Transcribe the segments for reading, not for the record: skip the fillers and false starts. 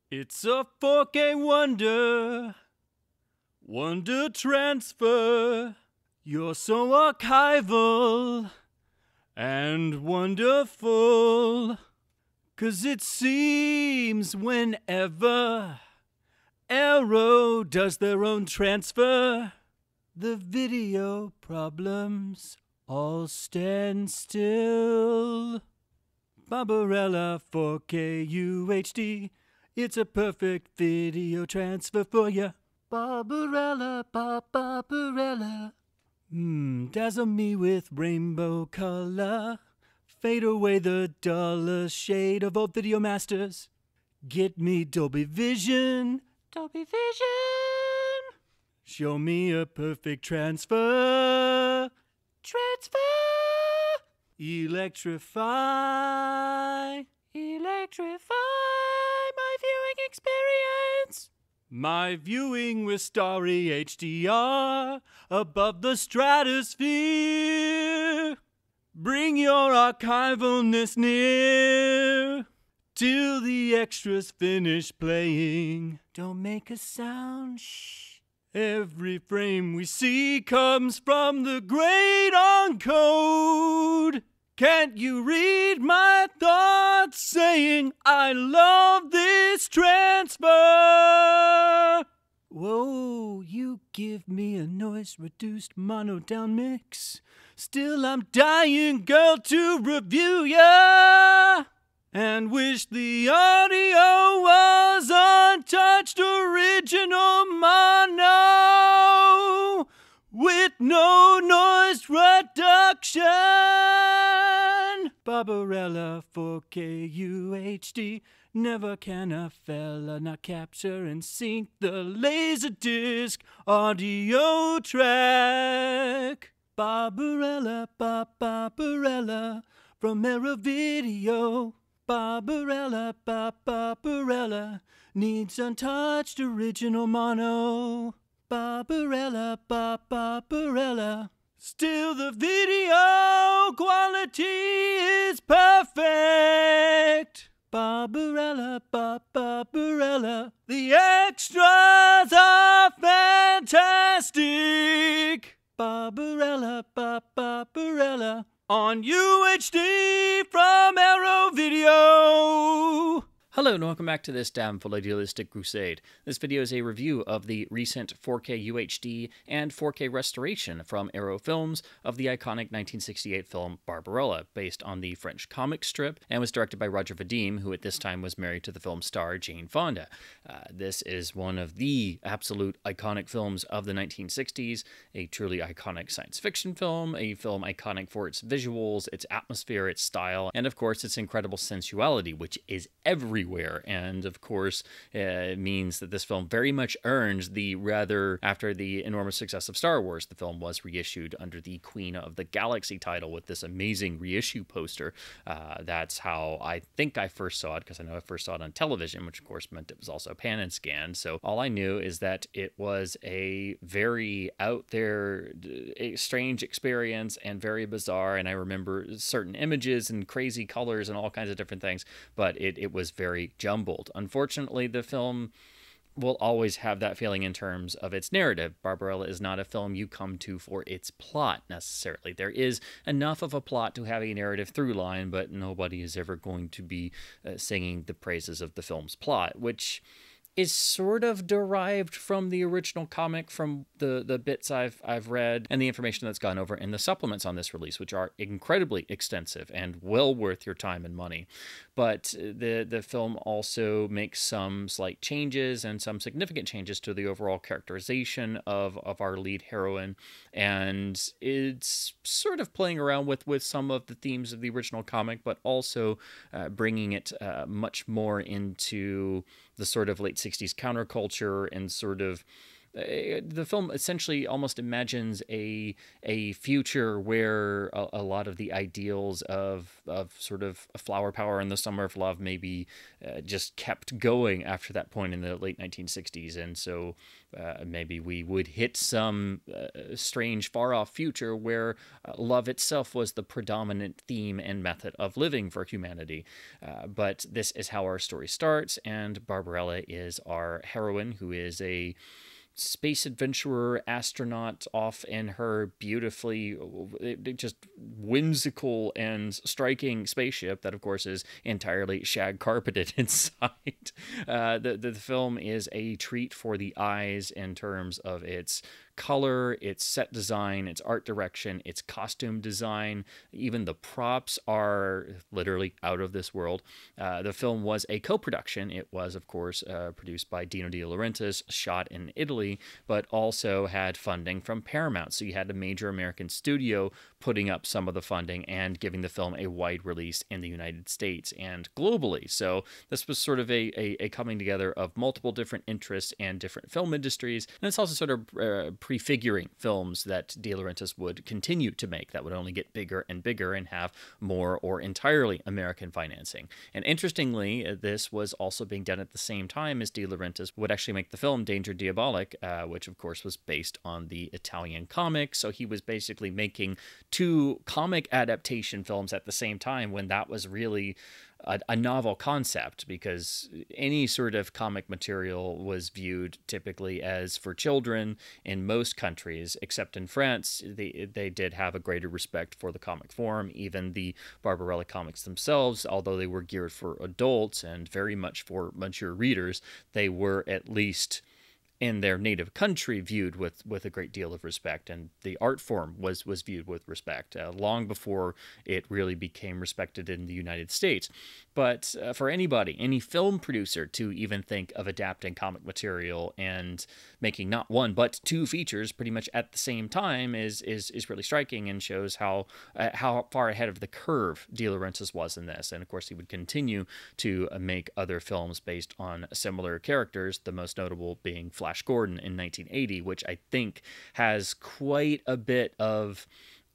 It's a 4K wonder transfer. You're so archival and wonderful. 'Cause it seems whenever Arrow does their own transfer, the video problems all stand still. Barbarella 4K UHD, it's a perfect video transfer for ya. Barbarella, Barbarella. Dazzle me with rainbow color. Fade away the duller shade of old Video Masters. Get me Dolby Vision. Dolby Vision. Show me a perfect transfer. Transfer. Electrify. Electrify my viewing experience. My viewing with starry HDR above the stratosphere. Bring your archivalness near till the extras finish playing. Don't make a sound, shh. Every frame we see comes from the great encode. Can't you read my thoughts saying I love this transfer? Whoa, you give me a noise-reduced mono-down mix. Still I'm dying, girl, to review ya. And wish the audio was untouched original mono with no noise reduction. Barbarella 4K UHD. Never can a fella not capture and sync the Laserdisc audio track. Barbarella, Barbarella from Arrow Video. Barbarella, Barbarella needs untouched original mono. Barbarella, Barbarella. Still the video quality is perfect. Barbarella, Barbarella. The extras are fantastic. Barbarella, Barbarella. On UHD from Arrow Video. Hello and welcome back to this damn full idealistic crusade. This video is a review of the recent 4K UHD and 4K restoration from Arrow Films of the iconic 1968 film Barbarella, based on the French comic strip, and was directed by Roger Vadim, who at this time was married to the film star Jane Fonda. This is one of the absolute iconic films of the 1960s, a truly iconic science fiction film, a film iconic for its visuals, its atmosphere, its style, and of course its incredible sensuality, which is everywhere. And of course, it means that this film very much earned the after the enormous success of Star Wars, the film was reissued under the Queen of the Galaxy title with this amazing reissue poster. That's how I think I first saw it, because I know I first saw it on television, which of course meant it was also pan and scanned. So all I knew is that it was a very out there, strange experience and very bizarre. And I remember certain images and crazy colors and all kinds of different things, but it was very jumbled. Unfortunately, the film will always have that feeling in terms of its narrative. Barbarella is not a film you come to for its plot, necessarily. There is enough of a plot to have a narrative through line, but nobody is ever going to be singing the praises of the film's plot, which is sort of derived from the original comic, from the bits I've read, and the information that's gone over in the supplements on this release, which are incredibly extensive and well worth your time and money. But the film also makes some slight changes and some significant changes to the overall characterization of our lead heroine, and it's sort of playing around with some of the themes of the original comic, but also bringing it much more into the sort of late 60s counterculture and sort of The film essentially almost imagines a future where a lot of the ideals of sort of flower power and the summer of love maybe just kept going after that point in the late 1960s, and so maybe we would hit some strange far off future where love itself was the predominant theme and method of living for humanity. But this is how our story starts, and Barbarella is our heroine, who is a space adventurer astronaut off in her beautifully just whimsical and striking spaceship that of course is entirely shag carpeted inside. The film is a treat for the eyes in terms of its color, its set design, its art direction, its costume design. Even the props are literally out of this world. The film was a co-production. It was, of course, produced by Dino De Laurentiis, shot in Italy, but also had funding from Paramount. So you had a major American studio putting up some of the funding and giving the film a wide release in the United States and globally. So this was sort of a coming together of multiple different interests and different film industries. And it's also sort of prefiguring films that De Laurentiis would continue to make that would only get bigger and bigger and have more or entirely American financing. And interestingly, this was also being done at the same time as De Laurentiis would actually make the film Danger Diabolik, which of course was based on the Italian comic. So he was basically making two comic adaptation films at the same time when that was really a novel concept, because any sort of comic material was viewed typically as for children in most countries, except in France. They did have a greater respect for the comic form. Even the Barbarella comics themselves, although they were geared for adults and very much for mature readers, they were at least in their native country viewed with a great deal of respect, and the art form was viewed with respect long before it really became respected in the United States. But for anybody, any film producer, to even think of adapting comic material and making not one but two features pretty much at the same time is really striking, and shows how far ahead of the curve De Laurentiis was in this. And of course, he would continue to make other films based on similar characters, the most notable being Flash Gordon in 1980, which I think has quite a bit of,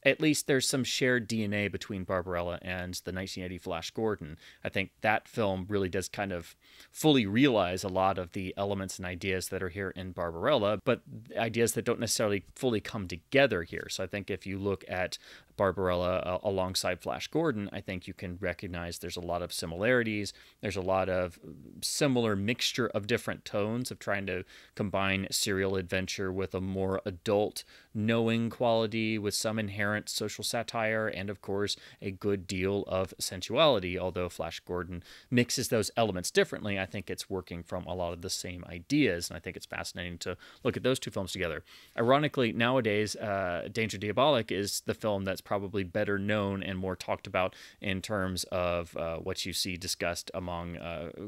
at least there's some shared DNA between Barbarella and the 1980 Flash Gordon. I think that film really does kind of fully realize a lot of the elements and ideas that are here in Barbarella, but ideas that don't necessarily fully come together here. So I think if you look at Barbarella alongside Flash Gordon, I think you can recognize there's a lot of similarities. There's a lot of similar mixture of different tones of trying to combine serial adventure with a more adult knowing quality with some inherent social satire and, of course, a good deal of sensuality. Although Flash Gordon mixes those elements differently, I think it's working from a lot of the same ideas, and I think it's fascinating to look at those two films together. Ironically, nowadays, Danger Diabolik is the film that's probably better known and more talked about in terms of what you see discussed among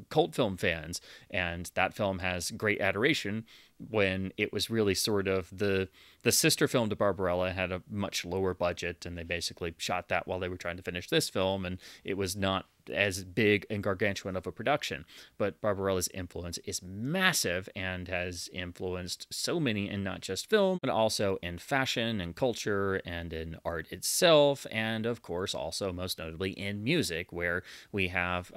cult film fans, and that film has great adoration when it was really sort of the sister film to Barbarella. Had a much lower budget, and they basically shot that while they were trying to finish this film, and it was not as big and gargantuan of a production. But Barbarella's influence is massive and has influenced so many in not just film, but also in fashion and culture and in art itself, and of course also most notably in music, where we have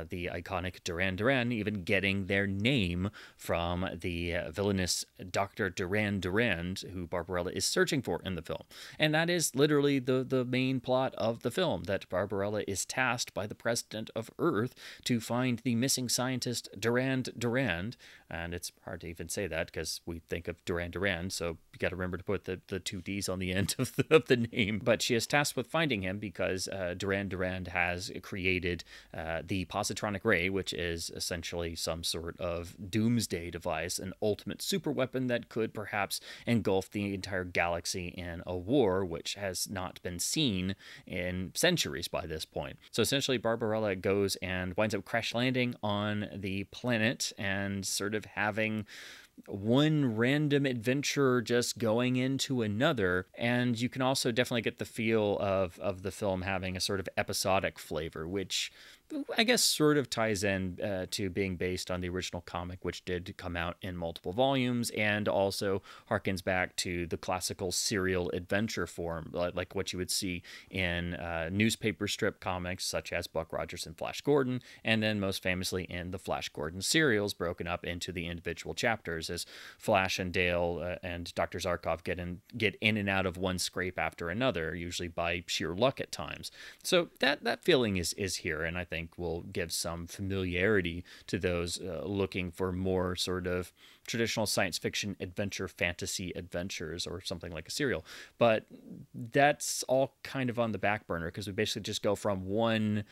the iconic Duran Duran even getting their name from the villainous Dr. Duran Duran, who Barbarella is searching for in the film. And that is literally the main plot of the film, that Barbarella is tasked by the president of Earth to find the missing scientist Durand Durand. And it's hard to even say that because we think of Duran Duran, so you got to remember to put the two D's on the end of the name. But she is tasked with finding him because Duran Durand has created the positronic ray, which is essentially some sort of doomsday device, an ultimate super weapon that could perhaps engulf the entire galaxy in a war, which has not been seen in centuries by this point. So essentially, Barbarella goes and winds up crash landing on the planet and sort of having one random adventure just going into another. And you can also definitely get the feel of the film having a sort of episodic flavor, which I guess sort of ties in to being based on the original comic, which did come out in multiple volumes, and also harkens back to the classical serial adventure form, like what you would see in newspaper strip comics such as Buck Rogers and Flash Gordon, and then most famously in the Flash Gordon serials, broken up into the individual chapters as Flash and Dale and Dr. Zarkov get in and out of one scrape after another, usually by sheer luck at times. So that feeling is here, and I think will give some familiarity to those looking for more sort of traditional science fiction adventure, fantasy adventures, or something like a serial. But that's all kind of on the back burner because we basically just go from one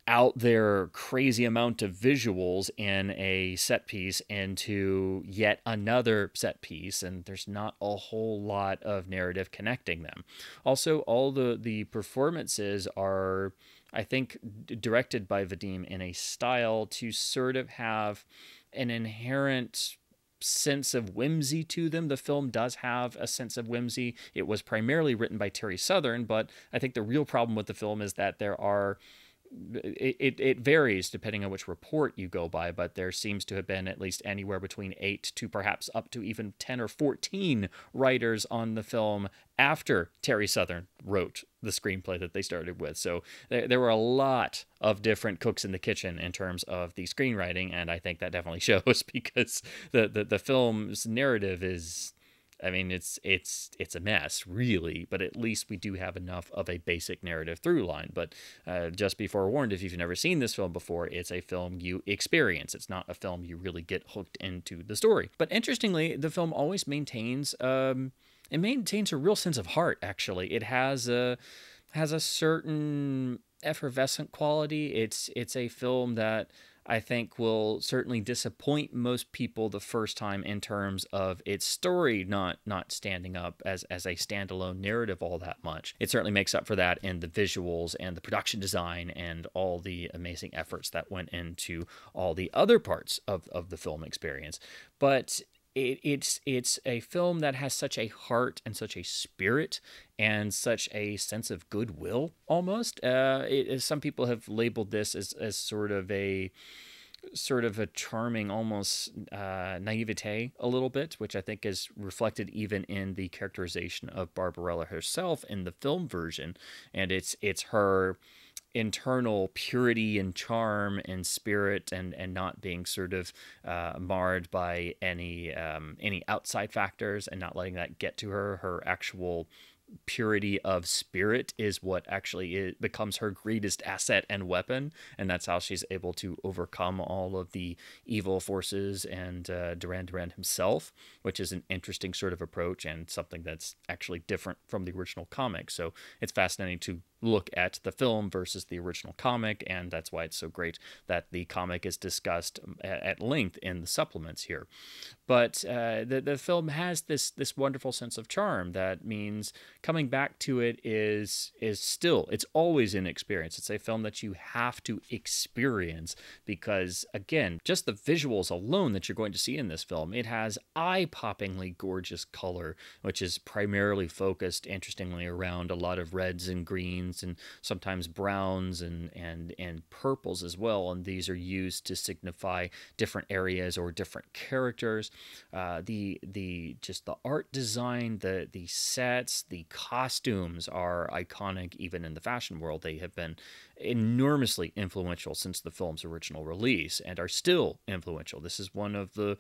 out there crazy amount of visuals in a set piece into yet another set piece, and there's not a whole lot of narrative connecting them. Also, all the performances are, I think, directed by Vadim in a style to sort of have an inherent sense of whimsy to them. The film does have a sense of whimsy. It was primarily written by Terry Southern, but I think the real problem with the film is that it varies depending on which report you go by, but there seems to have been at least anywhere between 8 to perhaps up to even 10 or 14 writers on the film after Terry Southern wrote the screenplay that they started with. So there were a lot of different cooks in the kitchen in terms of the screenwriting, and I think that definitely shows because the film's narrative is, I mean, it's a mess, really, but at least we do have enough of a basic narrative through line. But just be forewarned, if you've never seen this film before, it's a film you experience. It's not a film you really get hooked into the story. But interestingly, the film always maintains a real sense of heart, actually. It has a certain effervescent quality. It's a film that I think will certainly disappoint most people the first time in terms of its story not standing up as a standalone narrative all that much. It certainly makes up for that in the visuals and the production design and all the amazing efforts that went into all the other parts of the film experience. But it's a film that has such a heart and such a spirit and such a sense of goodwill almost. Some people have labeled this as sort of a charming, almost naivete a little bit, which I think is reflected even in the characterization of Barbarella herself in the film version. And it's her internal purity and charm and spirit and not being sort of marred by any outside factors and not letting that get to her. Her actual purity of spirit is what actually becomes her greatest asset and weapon, and that's how she's able to overcome all of the evil forces and Duran himself, which is an interesting sort of approach and something that's actually different from the original comic. So it's fascinating to look at the film versus the original comic, and that's why it's so great that the comic is discussed at length in the supplements here. But the film has this wonderful sense of charm that means coming back to it is still, it's always an experience. It's a film that you have to experience because, again, just the visuals alone that you're going to see in this film, it has eye-poppingly gorgeous color, which is primarily focused, interestingly, around a lot of reds and greens and sometimes browns and purples as well, and these are used to signify different areas or different characters. The art design, the sets, the costumes are iconic even in the fashion world. They have been enormously influential since the film's original release and are still influential. This is one of the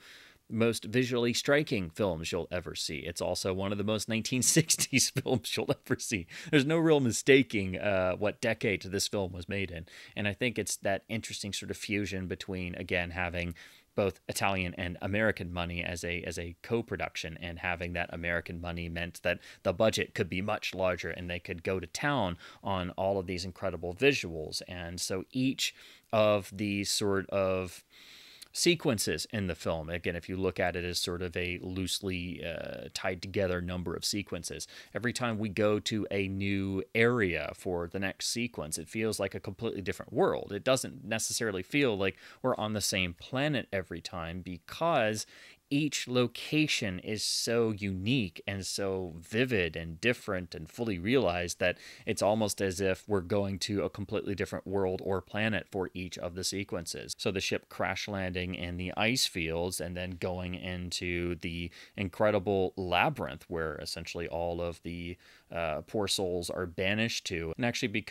most visually striking films you'll ever see. It's also one of the most 1960s films you'll ever see. There's no real mistaking what decade this film was made in. And I think it's that interesting sort of fusion between, again, having both Italian and American money as a co-production, and having that American money meant that the budget could be much larger and they could go to town on all of these incredible visuals. And so each of these sort of sequences in the film, again, if you look at it as sort of a loosely tied together number of sequences, every time we go to a new area for the next sequence, it feels like a completely different world. It doesn't necessarily feel like we're on the same planet every time, because each location is so unique and so vivid and different and fully realized that it's almost as if we're going to a completely different world or planet for each of the sequences. So the ship crash landing in the ice fields and then going into the incredible labyrinth where essentially all of the poor souls are banished to and actually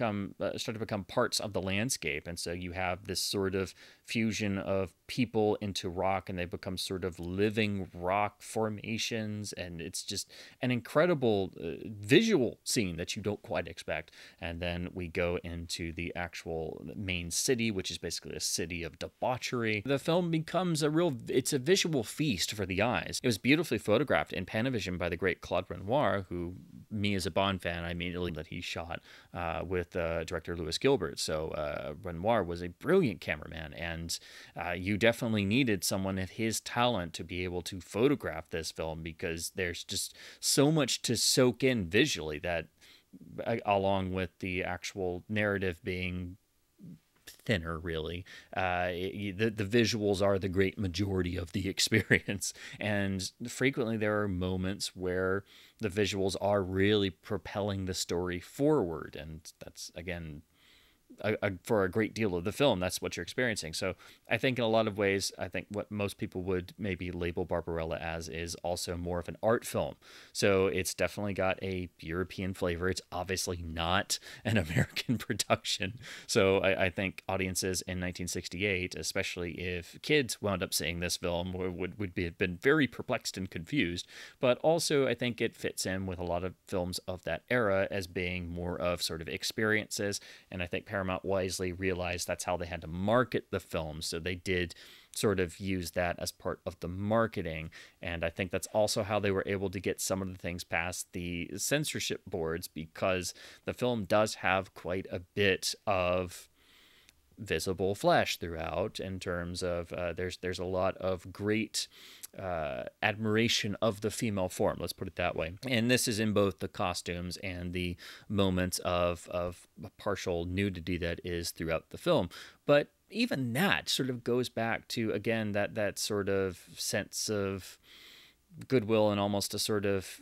start to become parts of the landscape. And so you have this sort of fusion of people into rock, and they become sort of living rock formations, and it's just an incredible visual scene that you don't quite expect. And then we go into the actual main city, which is basically a city of debauchery. The film becomes it's a visual feast for the eyes. It was beautifully photographed in Panavision by the great Claude Renoir, who, me as a Bond fan, I immediately that he shot with director Louis Gilbert. So Renoir was a brilliant cameraman, and you definitely needed someone of his talent to be able to photograph this film, because there's just so much to soak in visually that, along with the actual narrative being thinner, really, the visuals are the great majority of the experience. And frequently there are moments where the visuals are really propelling the story forward, and that's, again, for a great deal of the film, that's what you're experiencing. So I think in a lot of ways, I think what most people would maybe label Barbarella as is also more of an art film. So it's definitely got a European flavor. It's obviously not an American production. So I think audiences in 1968, especially if kids wound up seeing this film, would have been very perplexed and confused. But also I think it fits in with a lot of films of that era as being more of sort of experiences. And I think Paramount wisely realized that's how they had to market the film, so they did sort of use that as part of the marketing. And I think that's also how they were able to get some of the things past the censorship boards, because the film does have quite a bit of visible flesh throughout, in terms of there's a lot of great admiration of the female form, let's put it that way. And this is in both the costumes and the moments of partial nudity that is throughout the film. But even that sort of goes back to, again, that sort of sense of goodwill and almost a sort of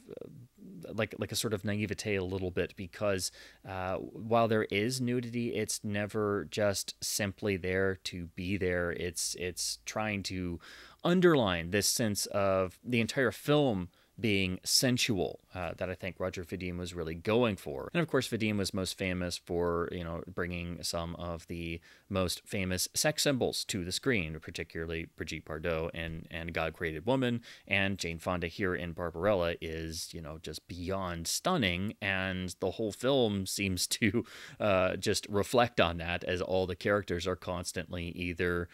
like a sort of naivete a little bit, because while there is nudity, it's never just simply there to be there. It's trying to underline this sense of the entire film being sensual, that I think Roger Vadim was really going for. And of course, Vadim was most famous for, bringing some of the most famous sex symbols to the screen, particularly Brigitte Bardot and God Created Woman. And Jane Fonda here in Barbarella is, just beyond stunning. And the whole film seems to just reflect on that, as all the characters are constantly either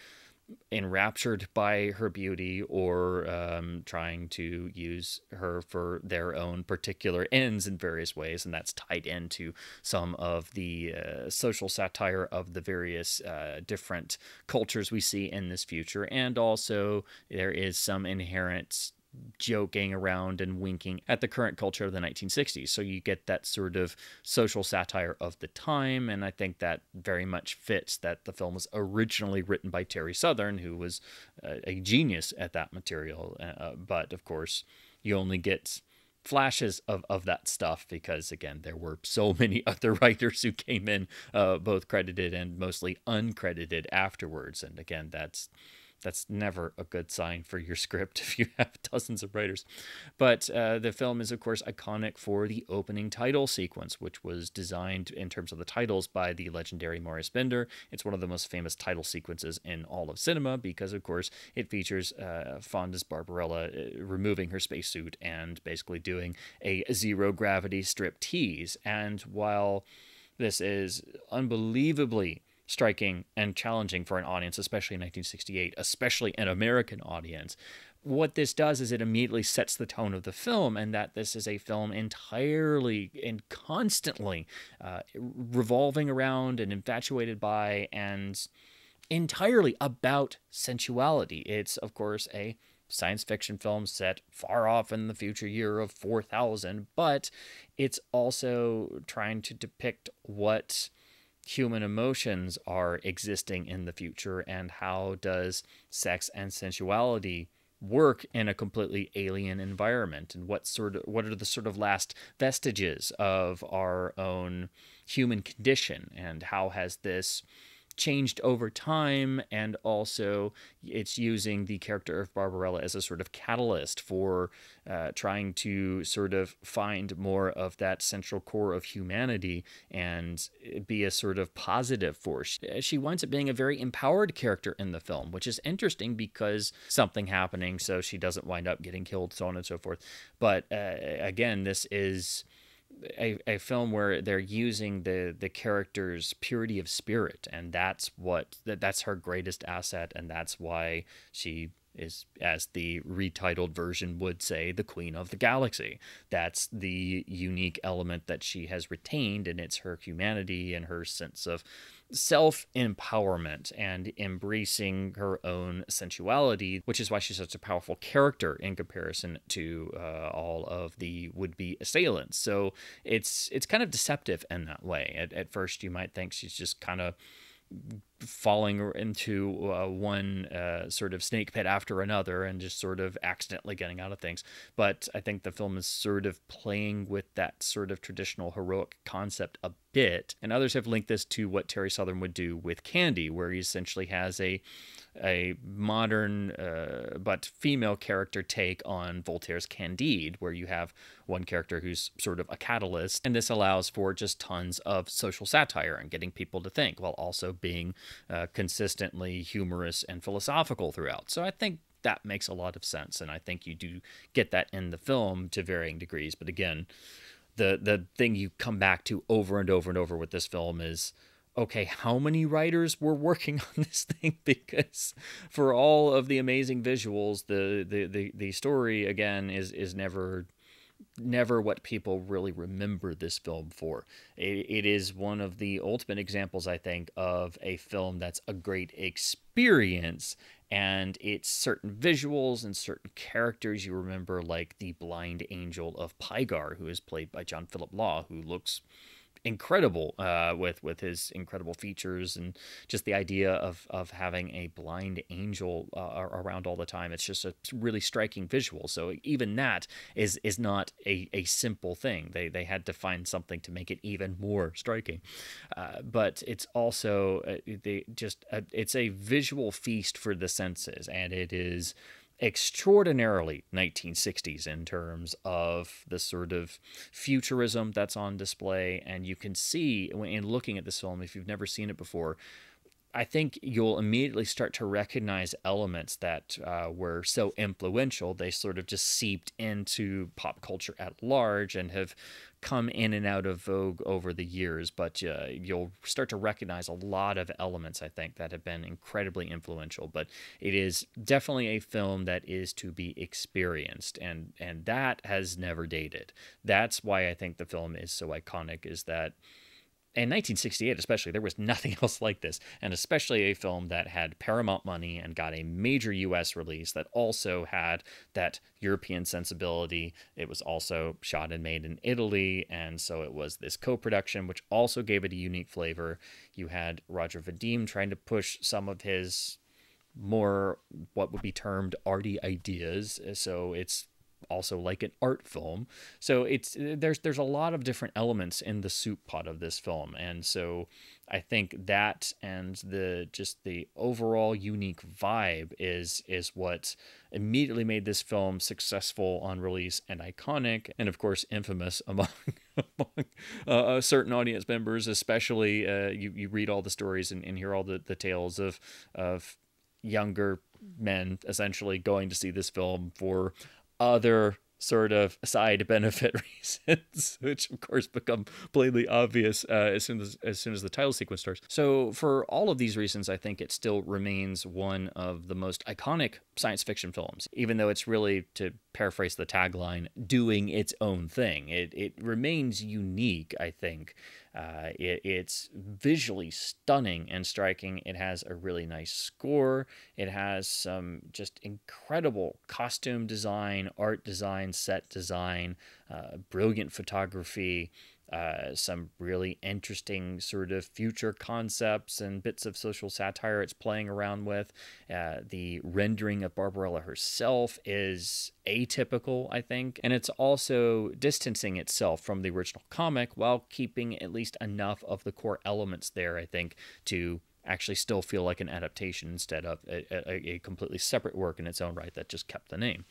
enraptured by her beauty or trying to use her for their own particular ends in various ways. And that's tied into some of the social satire of the various different cultures we see in this future. And also there is some inherent joking around and winking at the current culture of the 1960s. So you get that sort of social satire of the time, and I think that very much fits that the film was originally written by Terry Southern, who was a genius at that material. But of course, you only get flashes of that stuff because, again, there were so many other writers who came in, both credited and mostly uncredited afterwards. And again, that's never a good sign for your script if you have dozens of writers. But the film is, of course, iconic for the opening title sequence, which was designed in terms of the titles by the legendary Maurice Binder. It's one of the most famous title sequences in all of cinema because, of course, it features Fonda's Barbarella removing her spacesuit and basically doing a zero-gravity striptease. And while this is unbelievably striking and challenging for an audience, especially in 1968, especially an American audience, what this does is it immediately sets the tone of the film, and that this is a film entirely and constantly revolving around and infatuated by and entirely about sensuality. It's, of course, a science fiction film set far off in the future year of 4000, but it's also trying to depict what human emotions are existing in the future, and how does sex and sensuality work in a completely alien environment, and what are the sort of last vestiges of our own human condition, and how has this changed over time. And also it's using the character of Barbarella as a sort of catalyst for trying to sort of find more of that central core of humanity and be a sort of positive force. She winds up being a very empowered character in the film, which is interesting because something happening, so she doesn't wind up getting killed, so on and so forth. But again, this is a film where they're using the character's purity of spirit, and that's her greatest asset, and that's why she is, as the retitled version would say, the Queen of the Galaxy. That's the unique element that she has retained, and it's her humanity and her sense of self-empowerment and embracing her own sensuality, which is why she's such a powerful character in comparison to all of the would-be assailants. So it's kind of deceptive in that way. At first you might think she's just kind of falling into one sort of snake pit after another and just sort of accidentally getting out of things. But I think the film is sort of playing with that sort of traditional heroic concept a bit. And others have linked this to what Terry Southern would do with Candy, where he essentially has a modern but female character take on Voltaire's Candide, where you have one character who's sort of a catalyst, and this allows for just tons of social satire and getting people to think, while also being consistently humorous and philosophical throughout. So I think that makes a lot of sense, and I think you do get that in the film to varying degrees. But again, the thing you come back to over and over and over with this film is, okay, how many writers were working on this thing? Because for all of the amazing visuals, the story again is never what people really remember this film for. It is one of the ultimate examples, I think, of a film that's a great experience, and it's certain visuals and certain characters you remember, like the blind angel of Pygar, who is played by John Philip Law, who looks incredible with his incredible features, and just the idea of having a blind angel around all the time. It's just a really striking visual. So even that is not a simple thing. They had to find something to make it even more striking. But it's also it's a visual feast for the senses, and it is extraordinarily 1960s in terms of the sort of futurism that's on display. And you can see in looking at this film, if you've never seen it before, I think you'll immediately start to recognize elements that were so influential. They sort of just seeped into pop culture at large and have come in and out of vogue over the years. But you'll start to recognize a lot of elements, I think, that have been incredibly influential. But it is definitely a film that is to be experienced, and that has never dated. That's why I think the film is so iconic, is that in 1968 especially, there was nothing else like this, and especially a film that had Paramount money and got a major U.S. release that also had that European sensibility. It was also shot and made in Italy, and so it was this co-production, which also gave it a unique flavor. You had Roger Vadim trying to push some of his more what would be termed arty ideas, so it's also like an art film. So there's a lot of different elements in the soup pot of this film, and so I think that and the overall unique vibe is what immediately made this film successful on release and iconic, and of course infamous among certain audience members, especially you read all the stories and hear all the tales of younger men essentially going to see this film for other sort of side benefit reasons, which of course become plainly obvious as soon as the title sequence starts. So for all of these reasons, I think it still remains one of the most iconic science fiction films, even though it's really, to paraphrase the tagline, doing its own thing. It remains unique, I think. It's visually stunning and striking. It has a really nice score. It has some just incredible costume design, art design, set design, brilliant photography. some really interesting sort of future concepts and bits of social satire it's playing around with. The rendering of Barbarella herself is atypical, I think, and it's also distancing itself from the original comic while keeping at least enough of the core elements there, I think, to actually still feel like an adaptation instead of a completely separate work in its own right that just kept the name.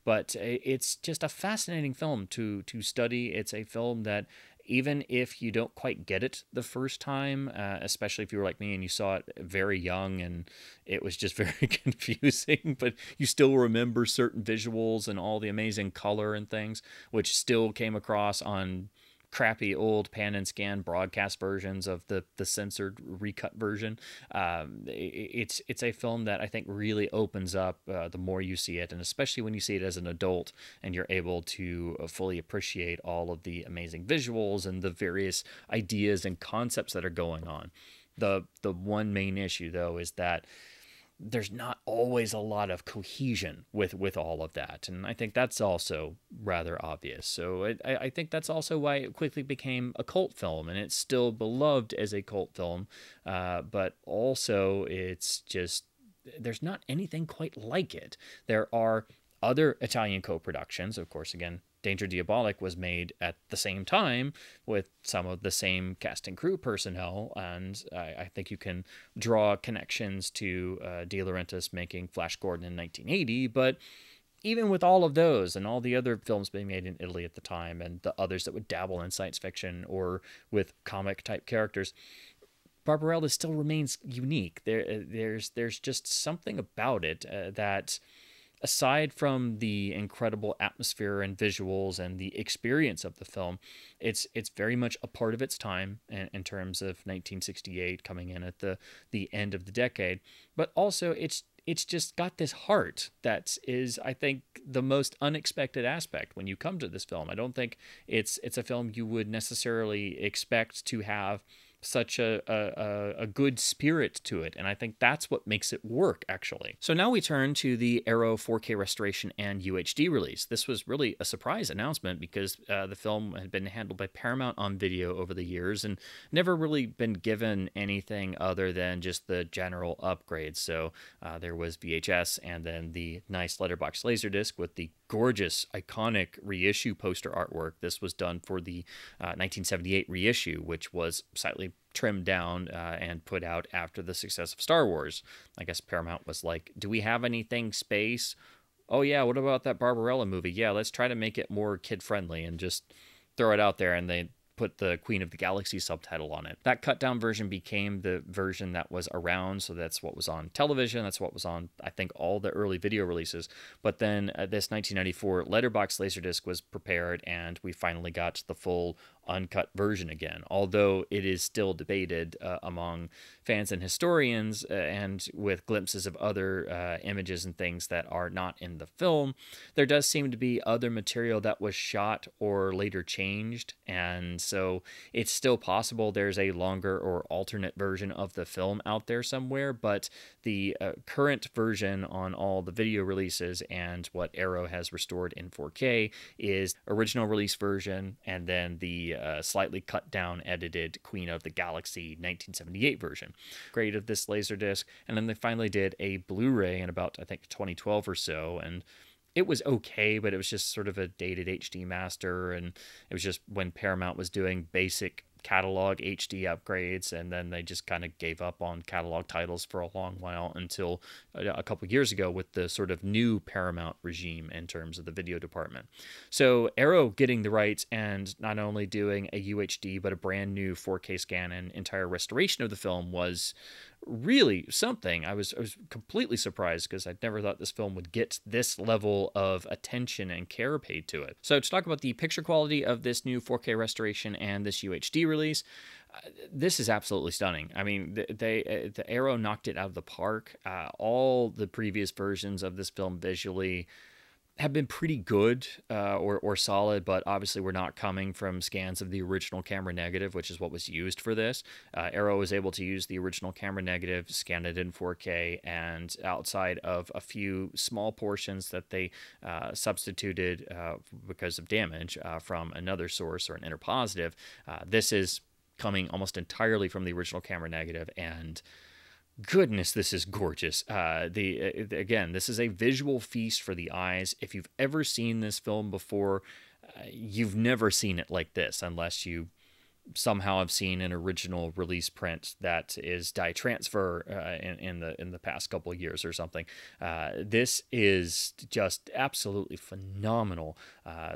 But it's just a fascinating film to study. It's a film that, even if you don't quite get it the first time, especially if you were like me and you saw it very young and it was just very confusing, but you still remember certain visuals and all the amazing color and things, which still came across on crappy old pan and scan broadcast versions of the censored recut version. It's a film that I think really opens up the more you see it, and especially when you see it as an adult and you're able to fully appreciate all of the amazing visuals and the various ideas and concepts that are going on. The one main issue, though, is that there's not always a lot of cohesion with all of that. And I think that's also rather obvious. So I think that's also why it quickly became a cult film, and it's still beloved as a cult film. But also it's just, there's not anything quite like it. There are other Italian co-productions, of course, again, Danger Diabolik was made at the same time with some of the same cast and crew personnel, and I think you can draw connections to De Laurentiis making Flash Gordon in 1980, but even with all of those and all the other films being made in Italy at the time and the others that would dabble in science fiction or with comic-type characters, Barbarella still remains unique. There's just something about it that, aside from the incredible atmosphere and visuals and the experience of the film, it's very much a part of its time in terms of 1968 coming in at the end of the decade. But also it's just got this heart that is, I think, the most unexpected aspect when you come to this film. I don't think it's a film you would necessarily expect to have such a good spirit to it, and I think that's what makes it work, actually. So now we turn to the Arrow 4K restoration and UHD release. This was really a surprise announcement because the film had been handled by Paramount on video over the years and never really been given anything other than just the general upgrades. So there was VHS and then the nice letterbox laserdisc with the gorgeous, iconic reissue poster artwork. This was done for the 1978 reissue, which was slightly trimmed down and put out after the success of Star Wars. I guess Paramount was like, do we have anything space? Oh yeah, what about that Barbarella movie? Yeah, let's try to make it more kid-friendly and just throw it out there, and they put the Queen of the Galaxy subtitle on it. That cut down version became the version that was around, so that's what was on television, that's what was on, I think, all the early video releases. But then this 1994 letterbox laserdisc was prepared, and we finally got the full uncut version again, although it is still debated among fans and historians, and with glimpses of other images and things that are not in the film. There does seem to be other material that was shot or later changed, and so it's still possible there's a longer or alternate version of the film out there somewhere, but the current version on all the video releases and what Arrow has restored in 4K is original release version, and then the slightly cut down, edited Queen of the Galaxy 1978 version. Great of this Laserdisc, and then they finally did a Blu-ray in about, I think, 2012 or so, and it was okay, but it was just sort of a dated HD master, and it was just when Paramount was doing basic catalog HD upgrades, and then they just kind of gave up on catalog titles for a long while until a couple years ago with the sort of new Paramount regime in terms of the video department. So Arrow getting the rights and not only doing a UHD but a brand new 4K scan and entire restoration of the film was really something. I was completely surprised because I'd never thought this film would get this level of attention and care paid to it. So to talk about the picture quality of this new 4K restoration and this UHD release, this is absolutely stunning. I mean, the Arrow knocked it out of the park. All the previous versions of this film visually have been pretty good or solid, but obviously we're not coming from scans of the original camera negative, which is what was used for this. Arrow was able to use the original camera negative, scan it in 4K, and outside of a few small portions that they substituted because of damage from another source or an interpositive, this is coming almost entirely from the original camera negative, and goodness, this is gorgeous. Again, this is a visual feast for the eyes. If you've ever seen this film before, you've never seen it like this, unless you somehow have seen an original release print that is dye transfer in the past couple of years or something. This is just absolutely phenomenal.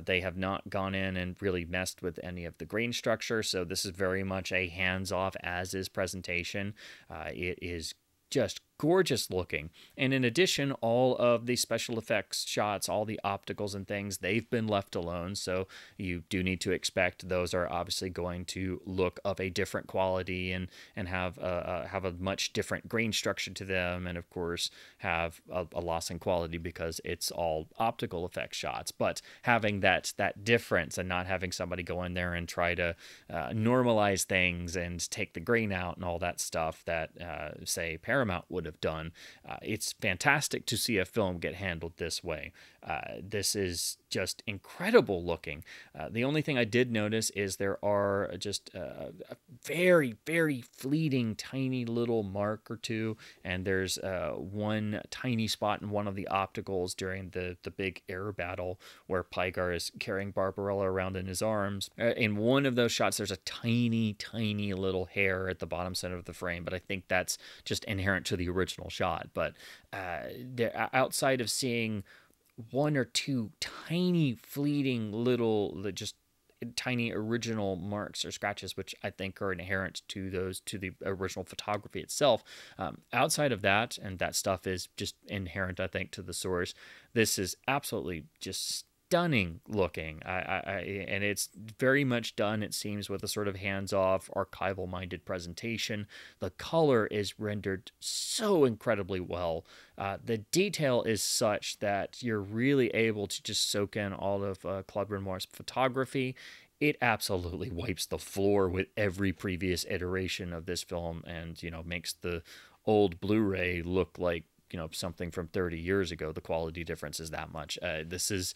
They have not gone in and really messed with any of the grain structure, so this is very much a hands-off as-is presentation. It is just gorgeous looking. And in addition, all of the special effects shots, all the opticals and things, they've been left alone. So you do need to expect those are obviously going to look of a different quality and have a much different grain structure to them. And of course, have a loss in quality because it's all optical effect shots. But having that difference and not having somebody go in there and try to normalize things and take the grain out and all that stuff that, say, Paramount would have done. It's fantastic to see a film get handled this way. This is just incredible looking. The only thing I did notice is there are just a very, very fleeting tiny little mark or two, and there's one tiny spot in one of the opticals during the big air battle where Pygar is carrying Barbarella around in his arms. In one of those shots, there's a tiny, tiny little hair at the bottom center of the frame, but I think that's just inherent to the original shot. But outside of seeing one or two tiny fleeting little just tiny original marks or scratches, which I think are inherent to the original photography itself, outside of that, and that stuff is just inherent, I think, to the source, this is absolutely just stunning looking. And it's very much done, it seems, with a sort of hands-off, archival-minded presentation. The color is rendered so incredibly well. The detail is such that you're really able to just soak in all of Claude Renoir's photography. It absolutely wipes the floor with every previous iteration of this film, and makes the old Blu-ray look like something from 30 years ago. The quality difference is that much. This is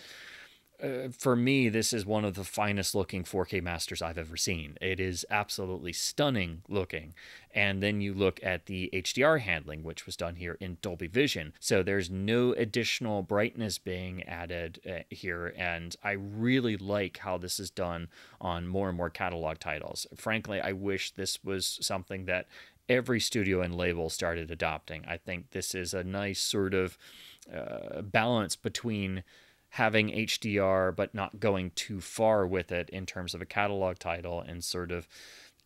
for me, this is one of the finest looking 4K masters I've ever seen. It is absolutely stunning looking. And then you look at the HDR handling, which was done here in Dolby Vision. So there's no additional brightness being added here. And I really like how this is done on more and more catalog titles. Frankly, I wish this was something that every studio and label started adopting. I think this is a nice sort of balance between having HDR but not going too far with it in terms of a catalog title and sort of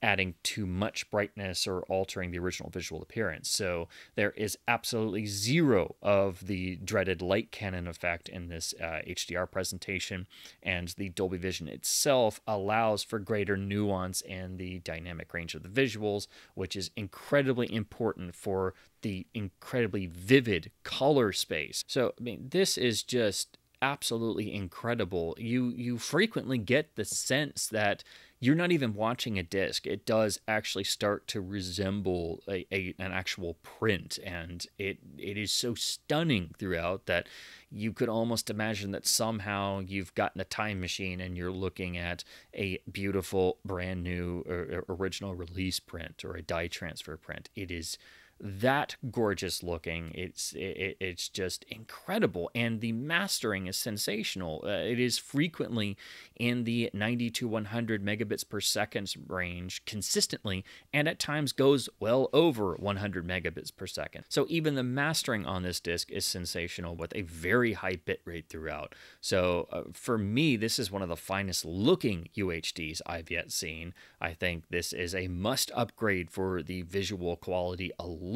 adding too much brightness or altering the original visual appearance. So there is absolutely zero of the dreaded light cannon effect in this HDR presentation, and the Dolby Vision itself allows for greater nuance in the dynamic range of the visuals, which is incredibly important for the incredibly vivid color space. So, I mean, this is just absolutely incredible. You frequently get the sense that you're not even watching a disc. It does actually start to resemble an actual print, and it is so stunning throughout that you could almost imagine that somehow you've gotten a time machine and you're looking at a beautiful brand new original release print or a dye transfer print. It is that gorgeous looking. It's just incredible, and the mastering is sensational. It is frequently in the 90 to 100 megabits per second range consistently, and at times goes well over 100 megabits per second. So even the mastering on this disc is sensational with a very high bit rate throughout. So for me, this is one of the finest looking UHDs I've yet seen. I think this is a must upgrade for the visual quality alone,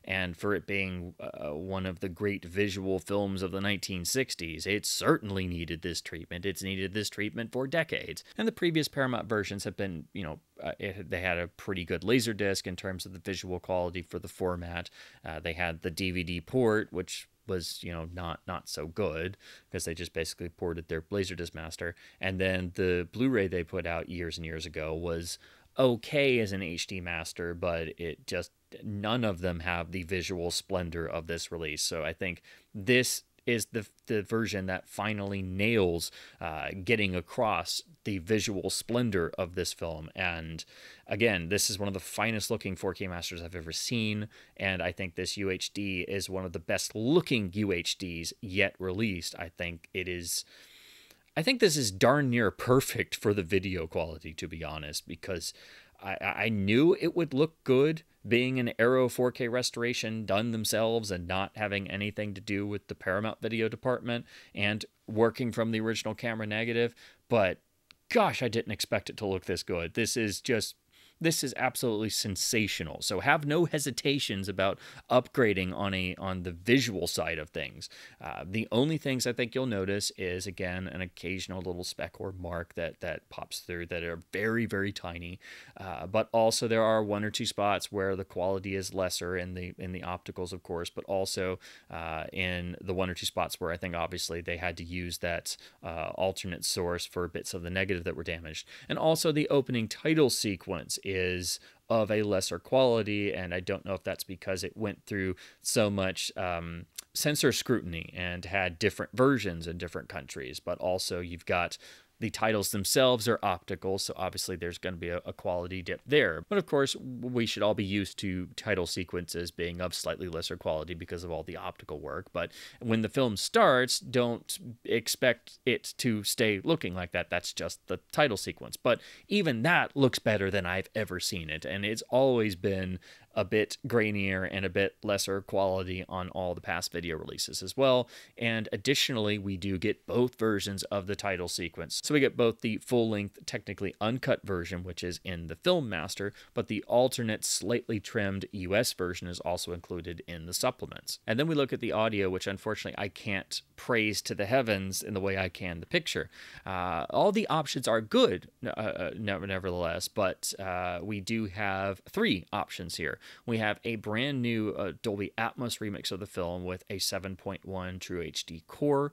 and for it being one of the great visual films of the 1960s, it certainly needed this treatment. It's needed this treatment for decades. And the previous Paramount versions have been, they had a pretty good Laserdisc in terms of the visual quality for the format. They had the DVD port, which was, you know, not so good because they just basically ported their Laserdisc master. And then the Blu-ray they put out years and years ago was okay as an HD master, but it just, none of them have the visual splendor of this release. So I think this is the version that finally nails getting across the visual splendor of this film. And again, this is one of the finest looking 4K masters I've ever seen, and I think this UHD is one of the best looking UHDs yet released. I think this is darn near perfect for the video quality, to be honest, because I knew it would look good being an Arrow 4K restoration done themselves and not having anything to do with the Paramount Video department and working from the original camera negative, but gosh, I didn't expect it to look this good. This is absolutely sensational. So have no hesitations about upgrading on the visual side of things. The only things I think you'll notice is, again, an occasional little speck or mark that pops through that are very, very tiny. But also there are one or two spots where the quality is lesser in the opticals, of course, but also in the one or two spots where I think obviously they had to use that alternate source for bits of the negative that were damaged. And also the opening title sequence is of a lesser quality, and I don't know if that's because it went through so much censor scrutiny and had different versions in different countries, but also you've got the titles themselves are optical, so obviously there's going to be a quality dip there. But of course, we should all be used to title sequences being of slightly lesser quality because of all the optical work. But when the film starts, don't expect it to stay looking like that. That's just the title sequence. But even that looks better than I've ever seen it, and it's always been a bit grainier and a bit lesser quality on all the past video releases as well. And additionally, we do get both versions of the title sequence. So we get both the full-length, technically uncut version, which is in the Film Master, but the alternate, slightly trimmed US version is also included in the supplements. And then we look at the audio, which unfortunately I can't praise to the heavens in the way I can the picture. All the options are good, nevertheless, but we do have three options here. We have a brand new Dolby Atmos remix of the film with a 7.1 True HD core.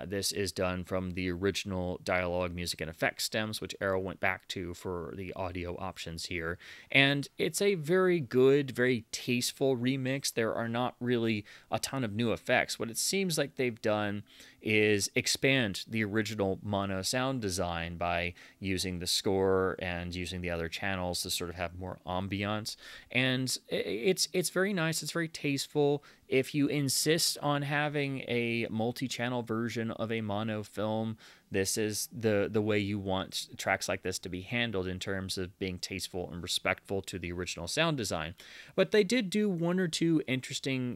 This is done from the original dialogue, music, and effects stems, which Arrow went back to for the audio options here. And it's a very good, very tasteful remix. There are not really a ton of new effects. What it seems like they've done is expand the original mono sound design by using the score and using the other channels to sort of have more ambiance. And it's very nice. It's very tasteful. If you insist on having a multi-channel version of a mono film, this is the way you want tracks like this to be handled in terms of being tasteful and respectful to the original sound design. But they did do one or two interesting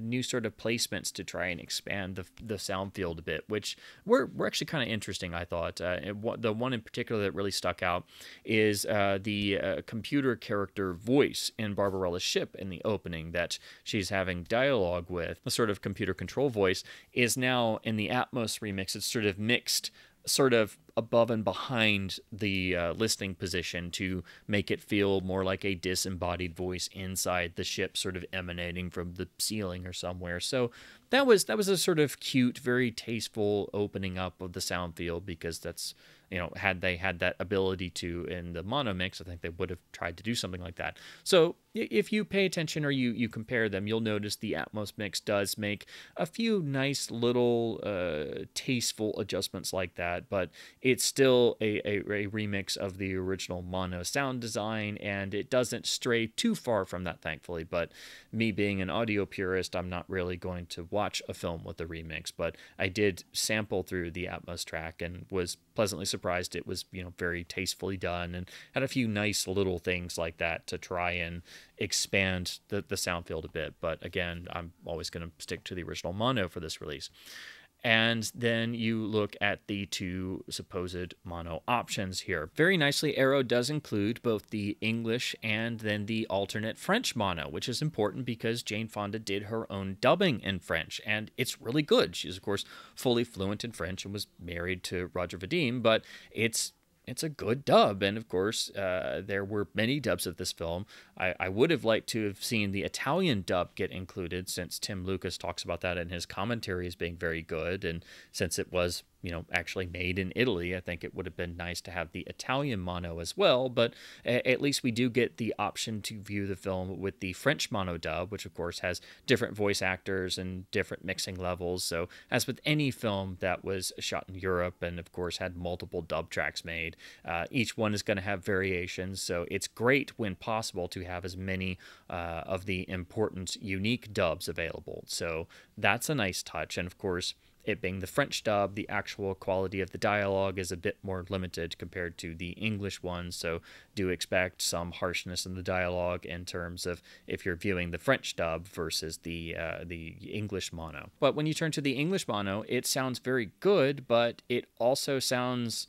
new sort of placements to try and expand the sound field a bit, which were actually kind of interesting, I thought. The one in particular that really stuck out is the computer character voice in Barbarella's ship in the opening that she's having dialogue with. The sort of computer control voice is now in the Atmos remix. It's sort of mixed sort of above and behind the listening position to make it feel more like a disembodied voice inside the ship, sort of emanating from the ceiling or somewhere. So that was a sort of cute, very tasteful opening up of the sound field, because that's, you know, had they had that ability to in the mono mix, I think they would have tried to do something like that. So if you pay attention or you compare them, you'll notice the Atmos mix does make a few nice little tasteful adjustments like that, but it's still a remix of the original mono sound design, and it doesn't stray too far from that, thankfully. But me being an audio purist, I'm not really going to watch a film with a remix, but I did sample through the Atmos track and was pleasantly surprised it was, you know, very tastefully done and had a few nice little things like that to try and expand the sound field a bit. But again, I'm always going to stick to the original mono for this release. And then you look at the two supposed mono options here. Very nicely, Arrow does include both the English and then the alternate French mono, which is important because Jane Fonda did her own dubbing in French, and it's really good. She's, of course, fully fluent in French and was married to Roger Vadim, but it's it's a good dub. And of course, there were many dubs of this film. I would have liked to have seen the Italian dub get included, since Tim Lucas talks about that in his commentary as being very good. And since it was, actually made in Italy, I think it would have been nice to have the Italian mono as well. But at least we do get the option to view the film with the French mono dub, which of course has different voice actors and different mixing levels. So as with any film that was shot in Europe and of course had multiple dub tracks made, each one is going to have variations. So it's great when possible to have as many of the important unique dubs available. So that's a nice touch. And of course, it being the French dub, the actual quality of the dialogue is a bit more limited compared to the English one, so do expect some harshness in the dialogue in terms of if you're viewing the French dub versus the English mono. But when you turn to the English mono, it sounds very good, but it also sounds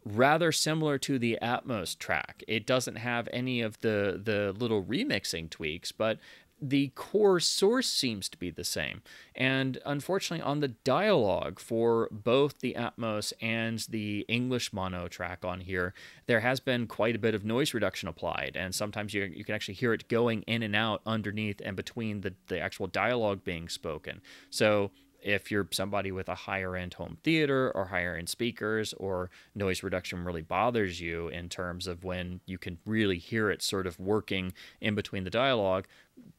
rather similar to the Atmos track. It doesn't have any of the little remixing tweaks, but the core source seems to be the same. And unfortunately, on the dialogue for both the Atmos and the English mono track on here, there has been quite a bit of noise reduction applied. And sometimes you can actually hear it going in and out underneath and between the actual dialogue being spoken. So if you're somebody with a higher end home theater or higher end speakers, or noise reduction really bothers you in terms of when you can really hear it sort of working in between the dialogue,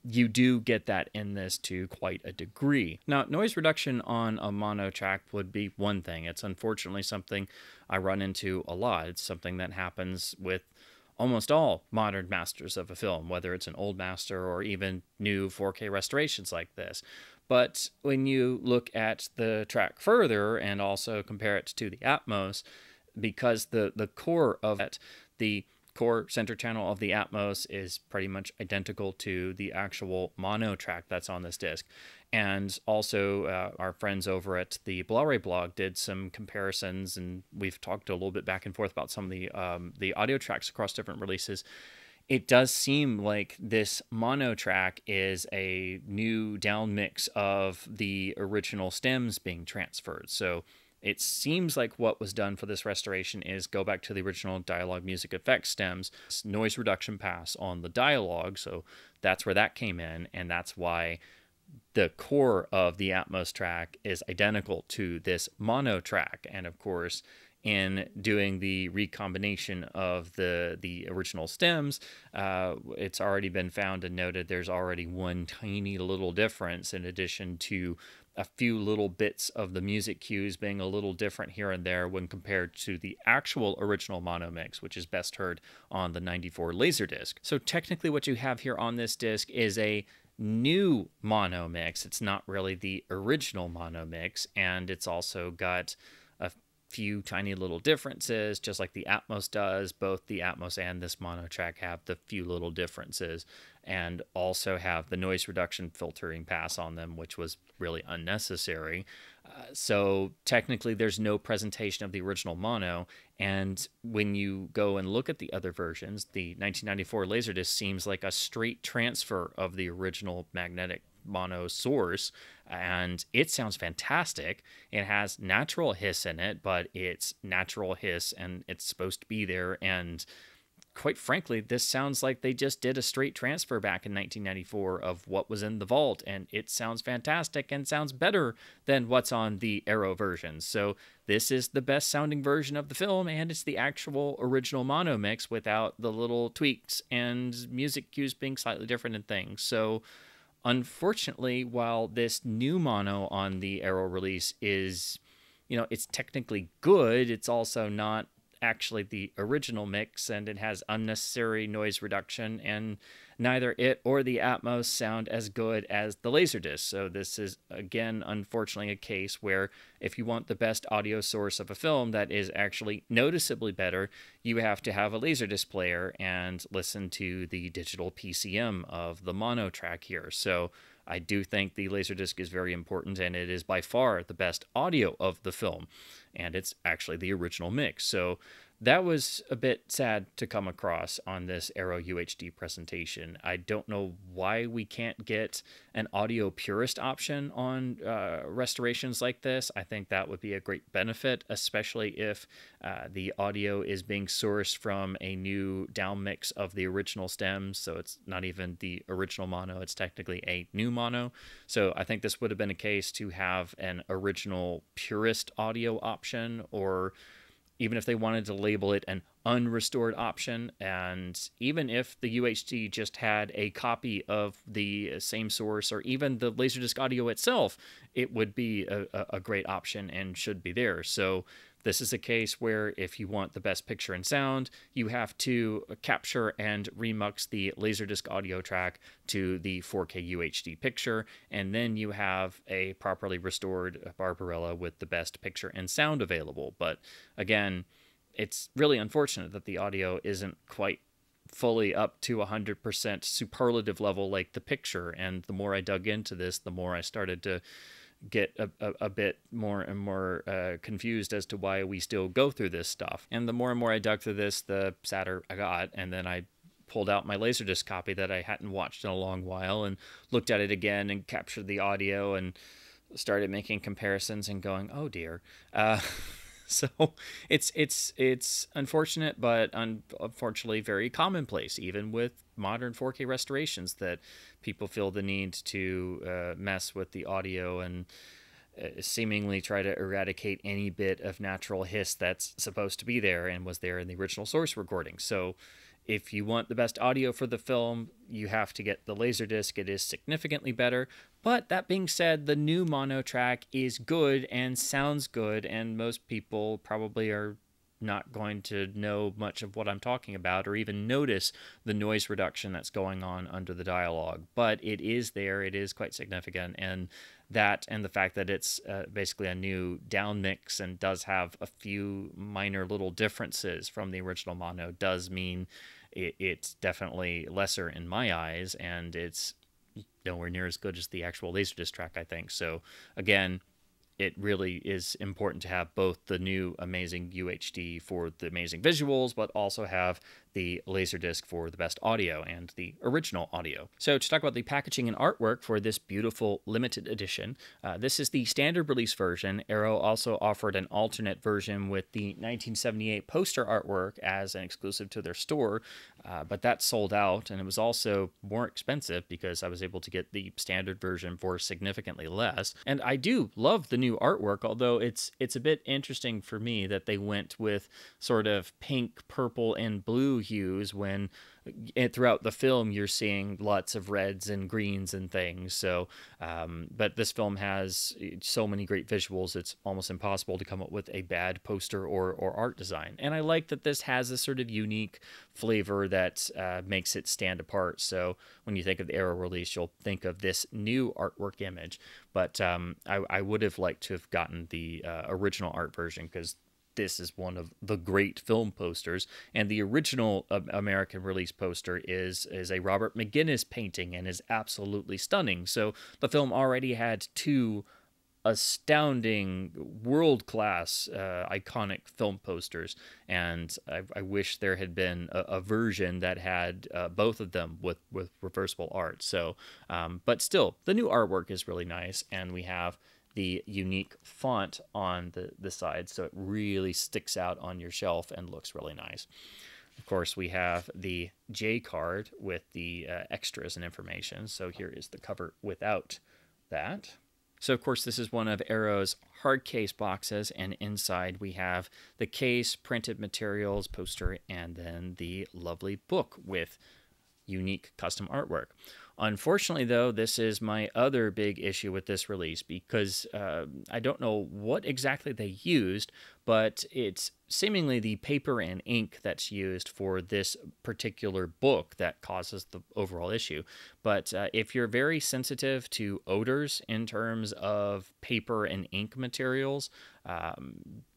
you do get that in this to quite a degree. Now, noise reduction on a mono track would be one thing. It's unfortunately something I run into a lot. It's something that happens with almost all modern masters of a film, whether it's an old master or even new 4K restorations like this. But when you look at the track further and also compare it to the Atmos, because the core of it, the core center channel of the Atmos is pretty much identical to the actual mono track that's on this disc. And also our friends over at the Blu-ray blog did some comparisons, and we've talked a little bit back and forth about some of the audio tracks across different releases. It does seem like this mono track is a new down mix of the original stems being transferred. So it seems like what was done for this restoration is go back to the original dialogue music effects stems, noise reduction pass on the dialogue. So that's where that came in, and that's why the core of the Atmos track is identical to this mono track. And of course, in doing the recombination of the original stems, it's already been found and noted there's already one tiny little difference, in addition to a few little bits of the music cues being a little different here and there when compared to the actual original mono mix, which is best heard on the 94 Laserdisc. So technically what you have here on this disc is a new mono mix. It's not really the original mono mix, and it's also got a few tiny little differences, just like the Atmos does. Both the Atmos and this mono track have the few little differences, and also have the noise reduction filtering pass on them, which was really unnecessary. So technically there's no presentation of the original mono, and when you go and look at the other versions, the 1994 Laserdisc seems like a straight transfer of the original magnetic mono source, and it sounds fantastic. It has natural hiss in it, but it's natural hiss and it's supposed to be there, and quite frankly, this sounds like they just did a straight transfer back in 1994 of what was in the vault, and it sounds fantastic and sounds better than what's on the Arrow versions. So this is the best sounding version of the film, and it's the actual original mono mix without the little tweaks and music cues being slightly different and things. So unfortunately, while this new mono on the Arrow release is, it's technically good, it's also not actually the original mix, and it has unnecessary noise reduction, and neither it or the Atmos sound as good as the Laserdisc. So this is, again, unfortunately a case where if you want the best audio source of a film that is actually noticeably better, you have to have a Laserdisc player and listen to the digital PCM of the mono track here. So I do think the Laserdisc is very important, and it is by far the best audio of the film, and it's actually the original mix. So that was a bit sad to come across on this Aero UHD presentation. I don't know why we can't get an audio purist option on restorations like this. I think that would be a great benefit, especially if the audio is being sourced from a new down mix of the original stems. So it's not even the original mono, it's technically a new mono. So I think this would have been a case to have an original purist audio option, or even if they wanted to label it an unrestored option. And even if the UHD just had a copy of the same source, or even the Laserdisc audio itself, it would be a great option and should be there. So this is a case where if you want the best picture and sound, you have to capture and remix the Laserdisc audio track to the 4K UHD picture, and then you have a properly restored Barbarella with the best picture and sound available. But again, it's really unfortunate that the audio isn't quite fully up to 100% superlative level like the picture. And the more I dug into this, the more I started to get a bit more and more confused as to why we still go through this stuff. And the more and more I dug through this, the sadder I got. And then I pulled out my Laserdisc copy that I hadn't watched in a long while and looked at it again and captured the audio and started making comparisons and going, oh dear. So it's unfortunate, but unfortunately very commonplace, even with modern 4K restorations, that people feel the need to mess with the audio and seemingly try to eradicate any bit of natural hiss that's supposed to be there and was there in the original source recording. So if you want the best audio for the film, you have to get the Laserdisc. It is significantly better. But that being said, the new mono track is good and sounds good, and most people probably are not going to know much of what I'm talking about or even notice the noise reduction that's going on under the dialogue. But it is there. It is quite significant. And that, and the fact that it's basically a new down mix and does have a few minor little differences from the original mono, does mean it's definitely lesser in my eyes, and it's nowhere near as good as the actual Laserdisc track, I think. So again, it really is important to have both the new amazing UHD for the amazing visuals, but also have the Laserdisc for the best audio and the original audio. So to talk about the packaging and artwork for this beautiful limited edition, this is the standard release version. Aero also offered an alternate version with the 1978 poster artwork as an exclusive to their store, but that sold out, and it was also more expensive because I was able to get the standard version for significantly less. And I do love the new artwork, although it's a bit interesting for me that they went with sort of pink, purple, and blue hues when throughout the film you're seeing lots of reds and greens and things. So but this film has so many great visuals, it's almost impossible to come up with a bad poster or art design. And I like that this has a sort of unique flavor that makes it stand apart. So when you think of the Aero release, you'll think of this new artwork image. But I would have liked to have gotten the original art version, because this is one of the great film posters, and the original American release poster is a Robert McGuinness painting and is absolutely stunning. So the film already had two astounding, world-class, iconic film posters, and I wish there had been a version that had both of them with reversible art. So, but still, the new artwork is really nice, and we have the unique font on the side, so it really sticks out on your shelf and looks really nice. Of course, we have the J card with the extras and information. So here is the cover without that. So, of course, this is one of Aero's hard case boxes, and inside we have the case, printed materials, poster, and then the lovely book with unique custom artwork. Unfortunately, though, this is my other big issue with this release, because I don't know what exactly they used, but it's seemingly the paper and ink that's used for this particular book that causes the overall issue. But if you're very sensitive to odors in terms of paper and ink materials,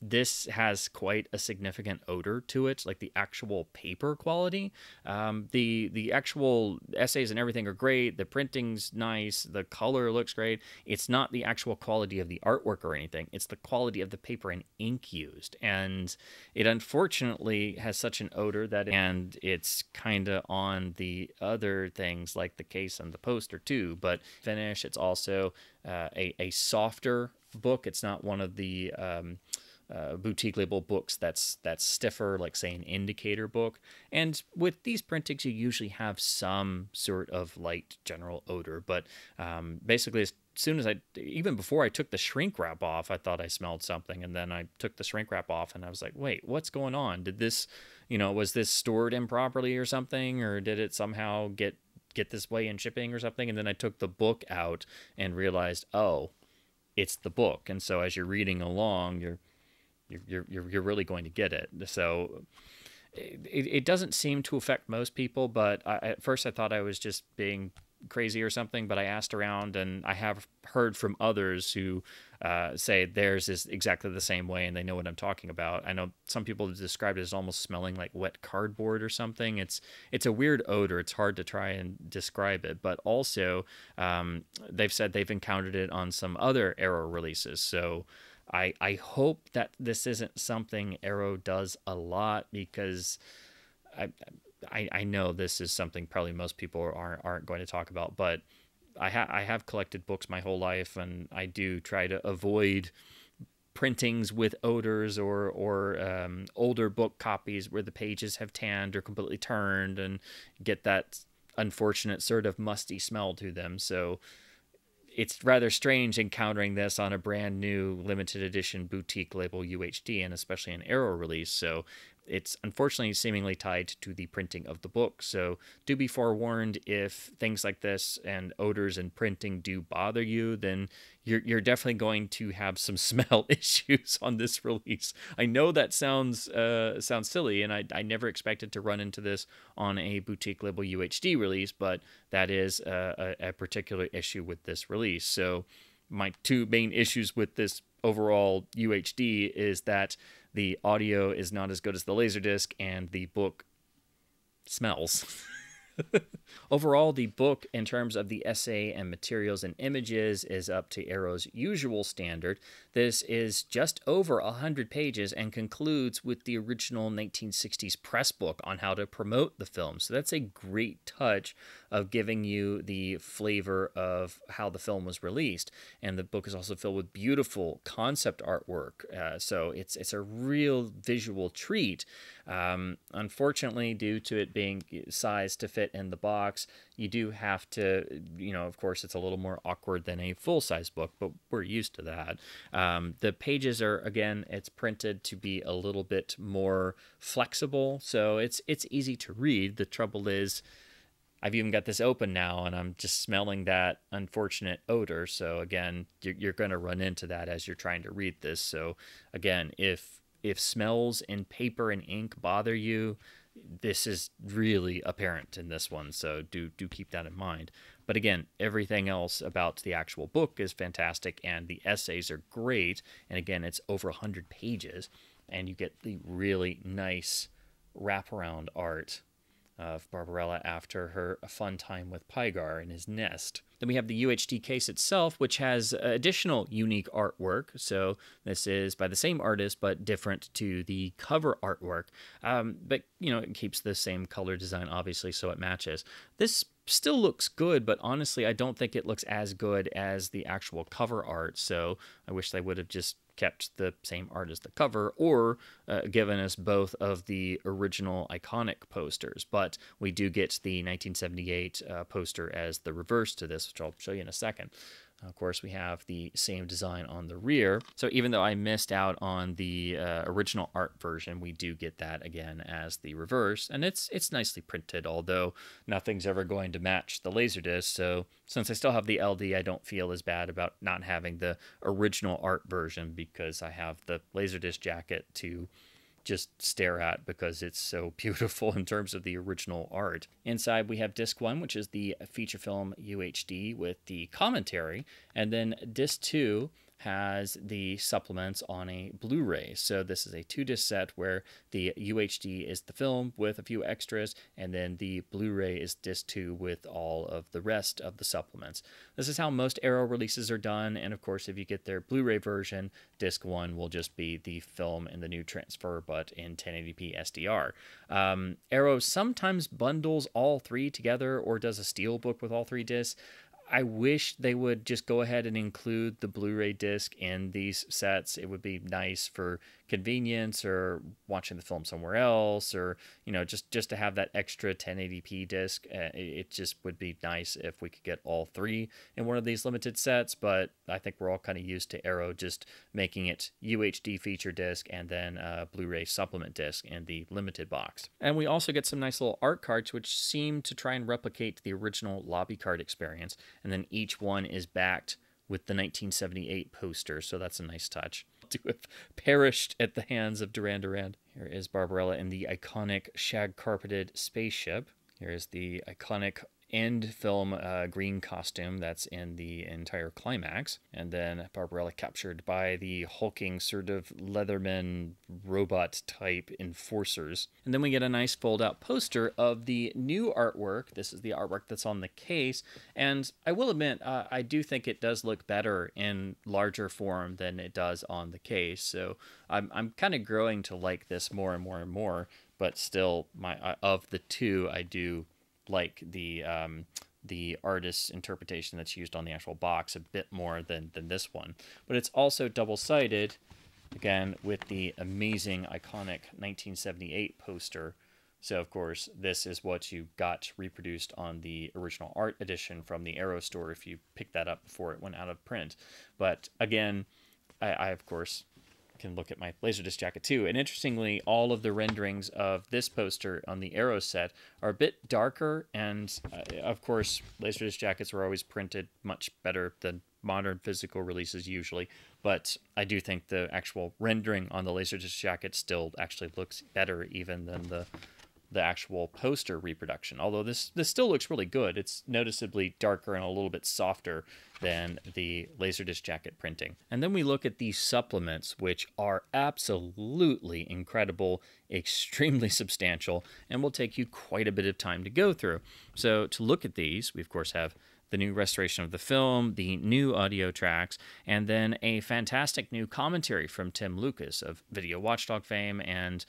this has quite a significant odor to it, like the actual paper quality. The actual essays and everything are great. The printing's nice. The color looks great. It's not the actual quality of the artwork or anything. It's the quality of the paper and ink used. used. And it unfortunately has such an odor that, and it's kind of on the other things like the case and the poster too, but finish, it's also a softer book. It's not one of the boutique label books that's stiffer, like say an indicator book. And with these printings, you usually have some sort of light general odor, but basically as soon as even before I took the shrink wrap off, I thought I smelled something, and then I took the shrink wrap off and I was like, wait, what's going on? Did this, was this stored improperly or something, or did it somehow get this way in shipping or something? And then I took the book out and realized, oh, it's the book. And so as you're reading along, you're really going to get it. So it doesn't seem to affect most people, but at first I thought I was just being crazy or something, but I asked around, and I have heard from others who say theirs is exactly the same way, and they know what I'm talking about. I know some people described it as almost smelling like wet cardboard or something. It's a weird odor. It's hard to try and describe it, but also they've said they've encountered it on some other Arrow releases. So I hope that this isn't something Arrow does a lot, because I know this is something probably most people aren't going to talk about, but I have collected books my whole life, and I do try to avoid printings with odors or older book copies where the pages have tanned or completely turned and get that unfortunate sort of musty smell to them. So it's rather strange encountering this on a brand new limited edition boutique label UHD, and especially an Arrow release. So it's unfortunately seemingly tied to the printing of the book. So do be forewarned, if things like this and odors and printing do bother you, then you're definitely going to have some smell issues on this release. I know that sounds silly, and I never expected to run into this on a boutique label UHD release, but that is a particular issue with this release. So my two main issues with this overall UHD is that the audio is not as good as the Laserdisc, and the book smells. Overall, the book, in terms of the essay and materials and images, is up to Arrow's usual standard. This is just over 100 pages and concludes with the original 1960s press book on how to promote the film. So that's a great touch of giving you the flavor of how the film was released. And the book is also filled with beautiful concept artwork. So it's a real visual treat. Unfortunately, due to it being sized to fit in the box, you do have to, of course, it's a little more awkward than a full-size book, but we're used to that. The pages are, again, it's printed to be a little bit more flexible, so it's easy to read. The trouble is, I've even got this open now, and I'm just smelling that unfortunate odor. So again, you're going to run into that as you're trying to read this. So again, if smells in paper and ink bother you, this is really apparent in this one, so do keep that in mind. But again, everything else about the actual book is fantastic, and the essays are great. And again, it's over 100 pages, and you get the really nice wraparound art of Barbarella after her fun time with Pygar in his nest. Then we have the UHD case itself, which has additional unique artwork. So this is by the same artist, but different to the cover artwork. But, it keeps the same color design, obviously, so it matches. This still looks good, but honestly, I don't think it looks as good as the actual cover art. So I wish they would have just kept the same art as the cover, or given us both of the original iconic posters. But we do get the 1978 poster as the reverse to this, which I'll show you in a second. Of course, we have the same design on the rear. So even though I missed out on the original art version, we do get that again as the reverse. And it's nicely printed, although nothing's ever going to match the Laserdisc. So since I still have the LD, I don't feel as bad about not having the original art version, because I have the Laserdisc jacket to just stare at because it's so beautiful in terms of the original art. Inside we have disc 1, which is the feature film UHD with the commentary, and then disc 2 has the supplements on a Blu-ray. So this is a 2-disc set where the UHD is the film with a few extras, and then the Blu-ray is disc 2 with all of the rest of the supplements. This is how most Arrow releases are done, and of course if you get their Blu-ray version, disc 1 will just be the film and the new transfer, but in 1080p SDR. Arrow sometimes bundles all 3 together or does a steelbook with all 3 discs. I wish they would just go ahead and include the Blu-ray disc in these sets. It would be nice for convenience or watching the film somewhere else, or just to have that extra 1080p disc. It just would be nice if we could get all 3 in one of these limited sets, but I think we're all kind of used to Arrow just making it UHD feature disc and then Blu-ray supplement disc in the limited box. And we also get some nice little art cards which seem to try and replicate the original lobby card experience, and then each one is backed with the 1978 poster, so that's a nice touch. To have perished at the hands of Duran Duran. Here is Barbarella in the iconic shag-carpeted spaceship. Here is the iconic end film green costume that's in the entire climax. And then Barbarella captured by the hulking sort of Leatherman robot type enforcers. And then we get a nice fold out poster of the new artwork. This is the artwork that's on the case. And I will admit, I do think it does look better in larger form than it does on the case. So I'm kind of growing to like this more and more and more. But still, of the two, I do like the artist's interpretation that's used on the actual box a bit more than this one. But it's also double-sided, again, with the amazing, iconic 1978 poster. So, of course, this is what you got reproduced on the original art edition from the Arrow store if you picked that up before it went out of print. But, again, I of course, can look at my Laserdisc jacket too. And interestingly, all of the renderings of this poster on the Arrow set are a bit darker, and of course, Laserdisc jackets were always printed much better than modern physical releases usually, but I do think the actual rendering on the Laserdisc jacket still actually looks better even than the actual poster reproduction. Although this still looks really good. It's noticeably darker and a little bit softer than the Laserdisc jacket printing. And then we look at these supplements, which are absolutely incredible, extremely substantial, and will take you quite a bit of time to go through. So to look at these, we of course have the new restoration of the film, the new audio tracks, and then a fantastic new commentary from Tim Lucas of Video Watchdog fame and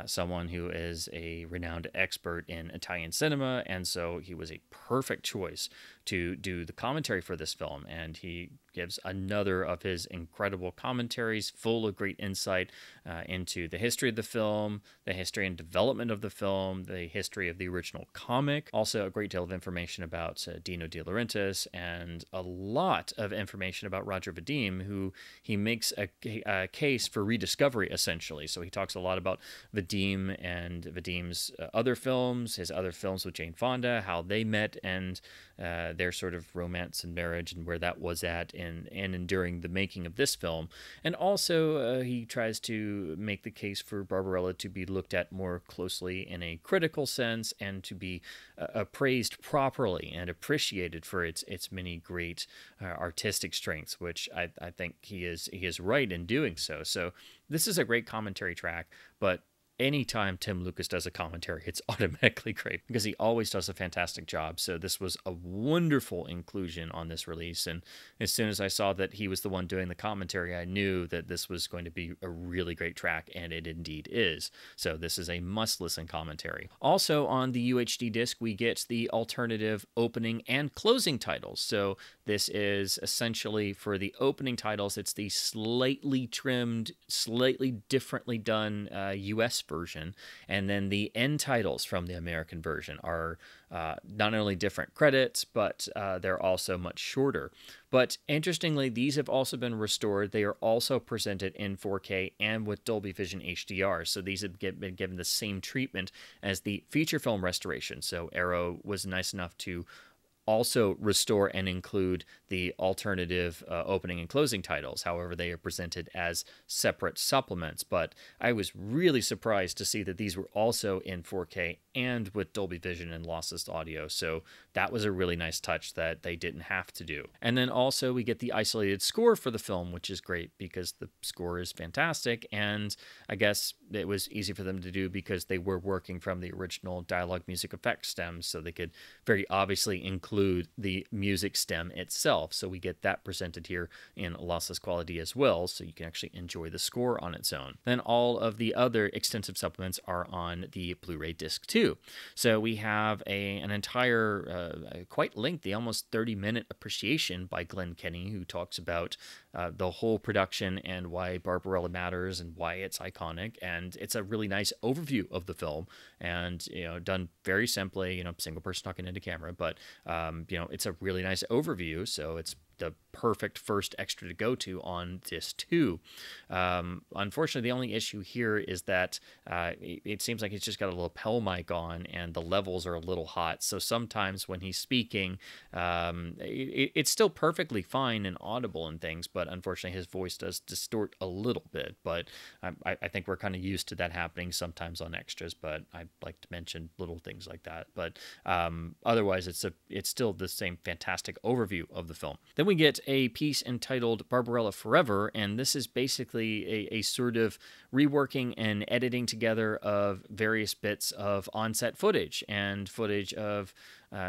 someone who is a renowned expert in Italian cinema, and so he was a perfect choice to do the commentary for this film, and he gives another of his incredible commentaries full of great insight into the history of the film, the history and development of the film, the history of the original comic, also a great deal of information about Dino De Laurentiis, and a lot of information about Roger Vadim, who he makes a case for rediscovery, essentially. So he talks a lot about Vadim and Vadim's other films, his other films with Jane Fonda, how they met, and their sort of romance and marriage, and where that was at and during the making of this film. And also he tries to make the case for Barbarella to be looked at more closely in a critical sense and to be appraised properly and appreciated for its many great artistic strengths, which I think he is right in doing so. So this is a great commentary track, but anytime Tim Lucas does a commentary, it's automatically great because he always does a fantastic job. So this was a wonderful inclusion on this release. And as soon as I saw that he was the one doing the commentary, I knew that this was going to be a really great track, and it indeed is. So this is a must-listen commentary. Also on the UHD disc, we get the alternative opening and closing titles. So this is essentially for the opening titles, it's the slightly trimmed, slightly differently done US version, and then the end titles from the American version are not only different credits, but they're also much shorter. But interestingly, these have also been restored. They are also presented in 4K and with Dolby Vision HDR, so these have been given the same treatment as the feature film restoration. So Arrow was nice enough to also restore and include the alternative opening and closing titles. However, they are presented as separate supplements. But I was really surprised to see that these were also in 4K and with Dolby Vision and lossless audio. So that was a really nice touch that they didn't have to do. And then also we get the isolated score for the film, which is great because the score is fantastic. And I guess it was easy for them to do because they were working from the original dialogue music effects stems, so they could very obviously include the music stem itself. So we get that presented here in lossless quality as well, so you can actually enjoy the score on its own. Then all of the other extensive supplements are on the Blu-ray disc too. So we have an entire, quite lengthy, almost 30-minute appreciation by Glenn Kenny, who talks about the whole production and why Barbarella matters and why it's iconic. And it's a really nice overview of the film, and done very simply, single person talking into camera, but it's a really nice overview. So it's the perfect first extra to go to on disc 2. Unfortunately, the only issue here is that it seems like he's just got a lapel mic on and the levels are a little hot. So sometimes when he's speaking, it's still perfectly fine and audible and things, but unfortunately his voice does distort a little bit. But I think we're kind of used to that happening sometimes on extras, but I like to mention little things like that. But otherwise, it's still the same fantastic overview of the film. Then we get a piece entitled Barbarella Forever, and this is basically a sort of reworking and editing together of various bits of on-set footage and footage of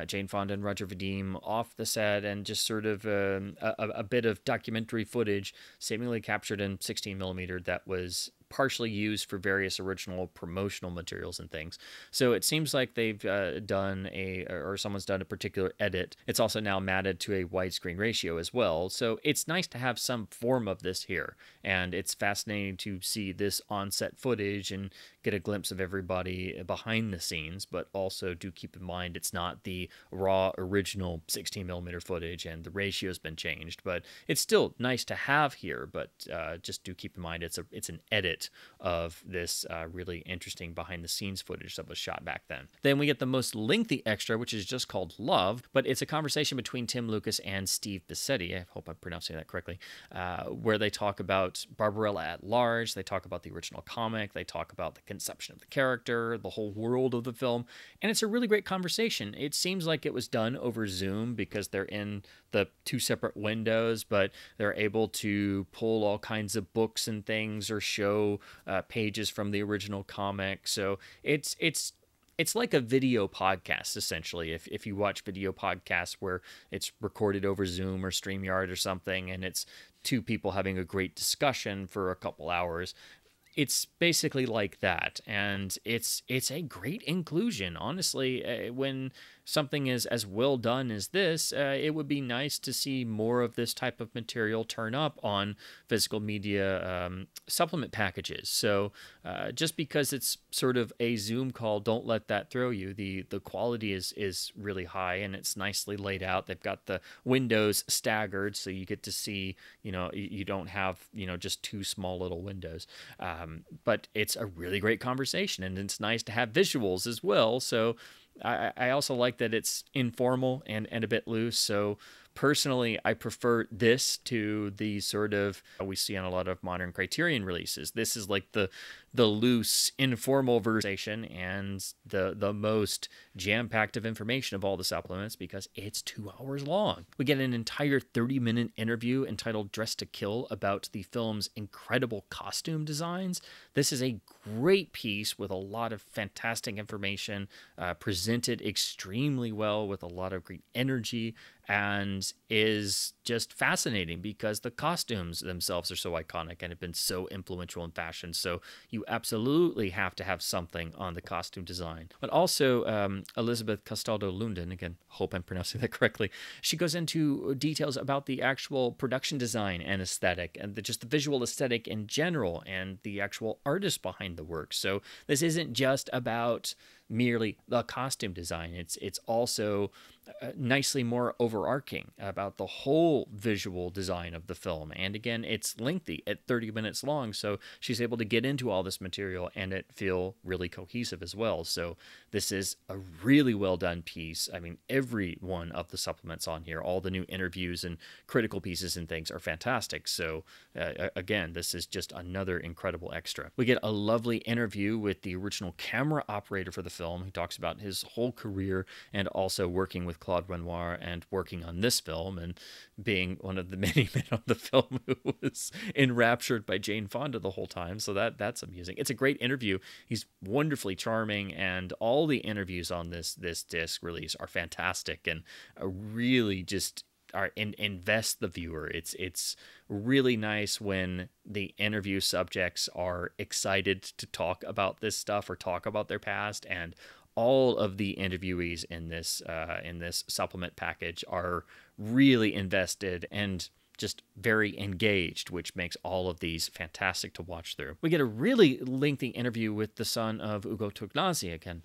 Jane Fonda and Roger Vadim off the set, and just sort of a bit of documentary footage seemingly captured in 16mm that was partially used for various original promotional materials and things. So it seems like they've someone's done a particular edit. It's also now matted to a widescreen ratio as well. So it's nice to have some form of this here. And it's fascinating to see this on-set footage and get a glimpse of everybody behind the scenes, but also do keep in mind it's not the raw original 16mm footage and the ratio's been changed, but it's still nice to have here. But just do keep in mind it's an edit of this really interesting behind the scenes footage that was shot back then. Then we get the most lengthy extra, which is just called Love, but it's a conversation between Tim Lucas and Steve Bissetti, I hope I'm pronouncing that correctly, where they talk about Barbarella at large, they talk about the original comic, they talk about the conception of the character, the whole world of the film, and it's a really great conversation. It seems like it was done over Zoom because they're in the two separate windows, but they're able to pull all kinds of books and things or show pages from the original comic. So it's like a video podcast, essentially. If you watch video podcasts where it's recorded over Zoom or StreamYard or something, and it's two people having a great discussion for a couple hours, it's basically like that. And it's a great inclusion. Honestly, when something is as well done as this, it would be nice to see more of this type of material turn up on physical media supplement packages. So just because it's sort of a Zoom call, don't let that throw you. The quality is really high and it's nicely laid out. They've got the windows staggered, so you get to see, you don't have, just two small little windows. But it's a really great conversation, and it's nice to have visuals as well. So I also like that it's informal and a bit loose. So personally, I prefer this to the sort of we see on a lot of modern Criterion releases. This is like the loose, informal version and the most jam-packed of information of all the supplements because it's 2 hours long. We get an entire 30-minute interview entitled Dress to Kill about the film's incredible costume designs. This is a great piece with a lot of fantastic information, presented extremely well with a lot of great energy, and is just fascinating because the costumes themselves are so iconic and have been so influential in fashion. So you absolutely have to have something on the costume design. But also Elizabeth Castaldo Lunden, again, hope I'm pronouncing that correctly, she goes into details about the actual production design and aesthetic and just the visual aesthetic in general and the actual artist behind the work. So this isn't just about merely the costume design. It's also nicely more overarching about the whole visual design of the film. And again, it's lengthy at 30 minutes long, so she's able to get into all this material and it feel really cohesive as well. So this is a really well done piece. I mean, every one of the supplements on here, all the new interviews and critical pieces and things are fantastic. So again, this is just another incredible extra. We get a lovely interview with the original camera operator for the film, who talks about his whole career and also working with Claude Renoir and working on this film and being one of the many men on the film who was enraptured by Jane Fonda the whole time. So that's amusing. It's a great interview. He's wonderfully charming, and all the interviews on this disc release are fantastic and really just invest the viewer. It's really nice when the interview subjects are excited to talk about this stuff or talk about their past, and all of the interviewees in this supplement package are really invested and just very engaged, which makes all of these fantastic to watch through. We get a really lengthy interview with the son of Ugo Tognazzi. Again,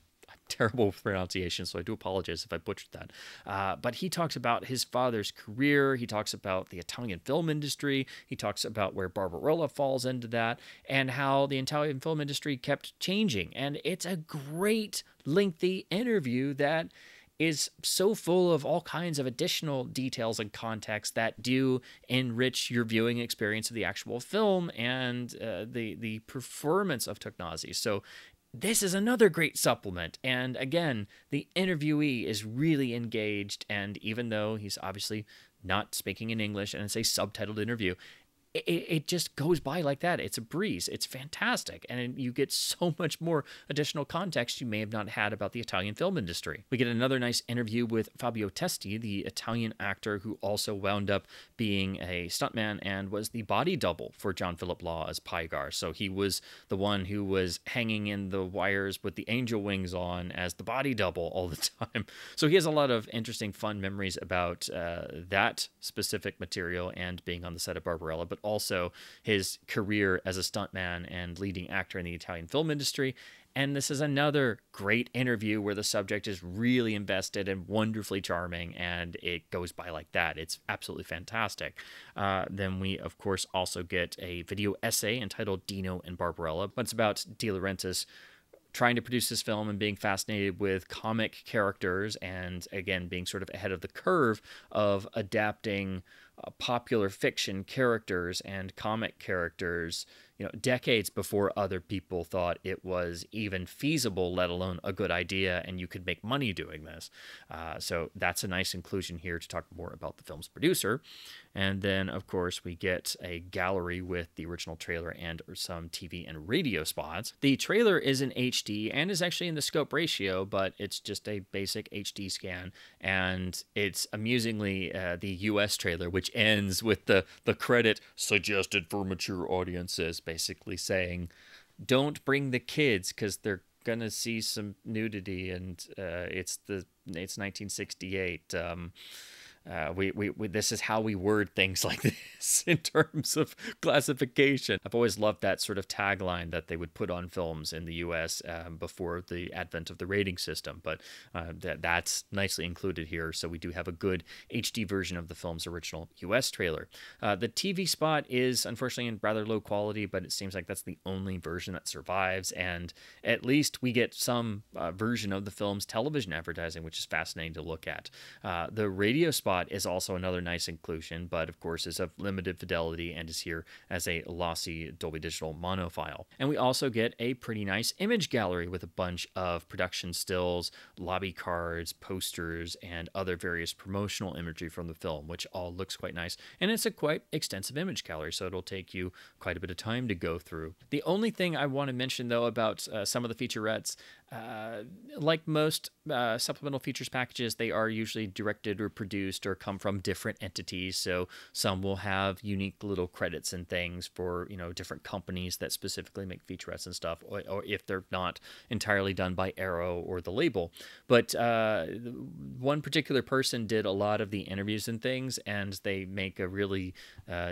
terrible pronunciation, so I do apologize if I butchered that. But he talks about his father's career. He talks about the Italian film industry. He talks about where Barbarella falls into that and how the Italian film industry kept changing. And it's a great, lengthy interview that is so full of all kinds of additional details and context that do enrich your viewing experience of the actual film and the performance of Tognazzi. So this is another great supplement. And again, the interviewee is really engaged. And even though he's obviously not speaking in English and it's a subtitled interview, it just goes by like that. It's a breeze. It's fantastic. And you get so much more additional context you may have not had about the Italian film industry. We get another nice interview with Fabio Testi, the Italian actor who also wound up being a stuntman and was the body double for John Philip Law as Pygar. So he was the one who was hanging in the wires with the angel wings on as the body double all the time. So he has a lot of interesting, fun memories about that specific material and being on the set of Barbarella, but also his career as a stuntman and leading actor in the Italian film industry. And this is another great interview where the subject is really invested and wonderfully charming, and it goes by like that. It's absolutely fantastic. Then we, of course, also get a video essay entitled Dino and Barbarella. It's about De Laurentiis trying to produce this film and being fascinated with comic characters and, again, being sort of ahead of the curve of adapting popular fiction characters and comic characters, decades before other people thought it was even feasible, let alone a good idea, and you could make money doing this. So that's a nice inclusion here to talk more about the film's producer. And then, of course, we get a gallery with the original trailer and some TV and radio spots. The trailer is in HD and is actually in the scope ratio, but it's just a basic HD scan. And it's amusingly the US trailer, which ends with the credit suggested for mature audiences, basically saying, don't bring the kids because they're gonna see some nudity, and it's 1968. We this is how we word things like this in terms of classification. I've always loved that sort of tagline that they would put on films in the U.S. Before the advent of the rating system, but that's nicely included here. So we do have a good HD version of the film's original U.S. trailer. The TV spot is unfortunately in rather low quality, but it seems like that's the only version that survives, and at least we get some version of the film's television advertising, which is fascinating to look at. The radio spot is also another nice inclusion, but of course is of limited fidelity and is here as a lossy Dolby Digital mono file. And we also get a pretty nice image gallery with a bunch of production stills, lobby cards, posters, and other various promotional imagery from the film, which all looks quite nice. And it's a quite extensive image gallery, so it'll take you quite a bit of time to go through. The only thing I want to mention, though, about some of the featurettes, like most supplemental features packages, they are usually directed or produced or come from different entities. So some will have unique little credits and things for, different companies that specifically make featurettes and stuff, or if they're not entirely done by Arrow or the label. But one particular person did a lot of the interviews and things, and they make a really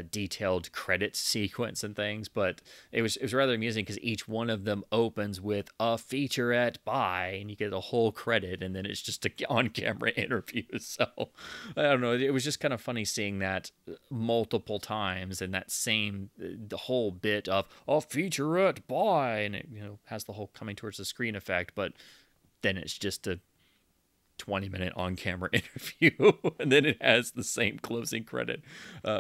detailed credit sequence and things. But it was rather amusing because each one of them opens with a featurette featurette by, and you get a whole credit, and then it's just a on-camera interview. So I don't know. It was just kind of funny seeing that multiple times, and that same the whole bit of a featurette by, and it has the whole coming towards the screen effect, but then it's just a 20-minute on-camera interview, and then it has the same closing credit.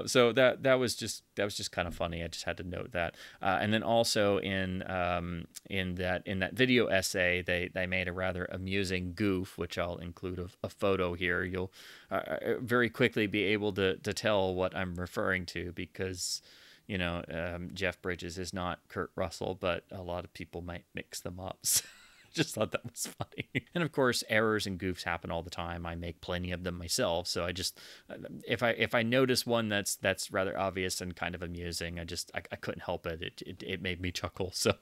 So that was just kind of funny. I just had to note that. And then also in that video essay, they made a rather amusing goof, which I'll include a photo here. You'll very quickly be able to tell what I'm referring to, because Jeff Bridges is not Kurt Russell, but a lot of people might mix them up. So just thought that was funny. And of course, errors and goofs happen all the time. I make plenty of them myself. So I just, if I notice one that's rather obvious and kind of amusing, I couldn't help it. It made me chuckle. So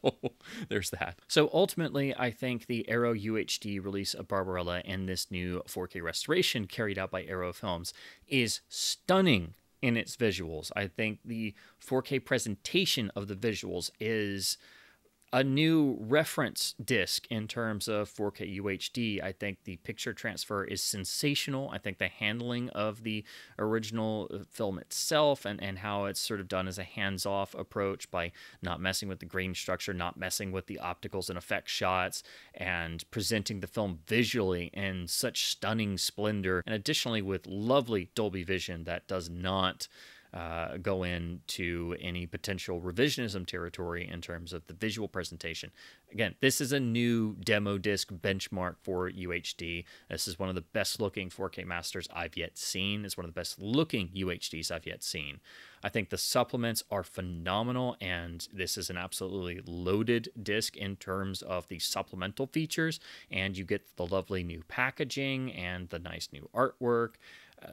there's that. So ultimately, I think the Arrow UHD release of Barbarella and this new 4K restoration carried out by Arrow Films is stunning in its visuals. I think the 4K presentation of the visuals is a new reference disc in terms of 4K UHD. I think the picture transfer is sensational. I think the handling of the original film itself and how it's sort of done as a hands-off approach by not messing with the grain structure, not messing with the opticals and effect shots, and presenting the film visually in such stunning splendor, and additionally with lovely Dolby Vision that does not go into any potential revisionism territory in terms of the visual presentation. Again, this is a new demo disc benchmark for UHD. This is one of the best looking 4K masters I've yet seen. It's one of the best looking UHDs I've yet seen. I think the supplements are phenomenal, and this is an absolutely loaded disc in terms of the supplemental features, and you get the lovely new packaging and the nice new artwork.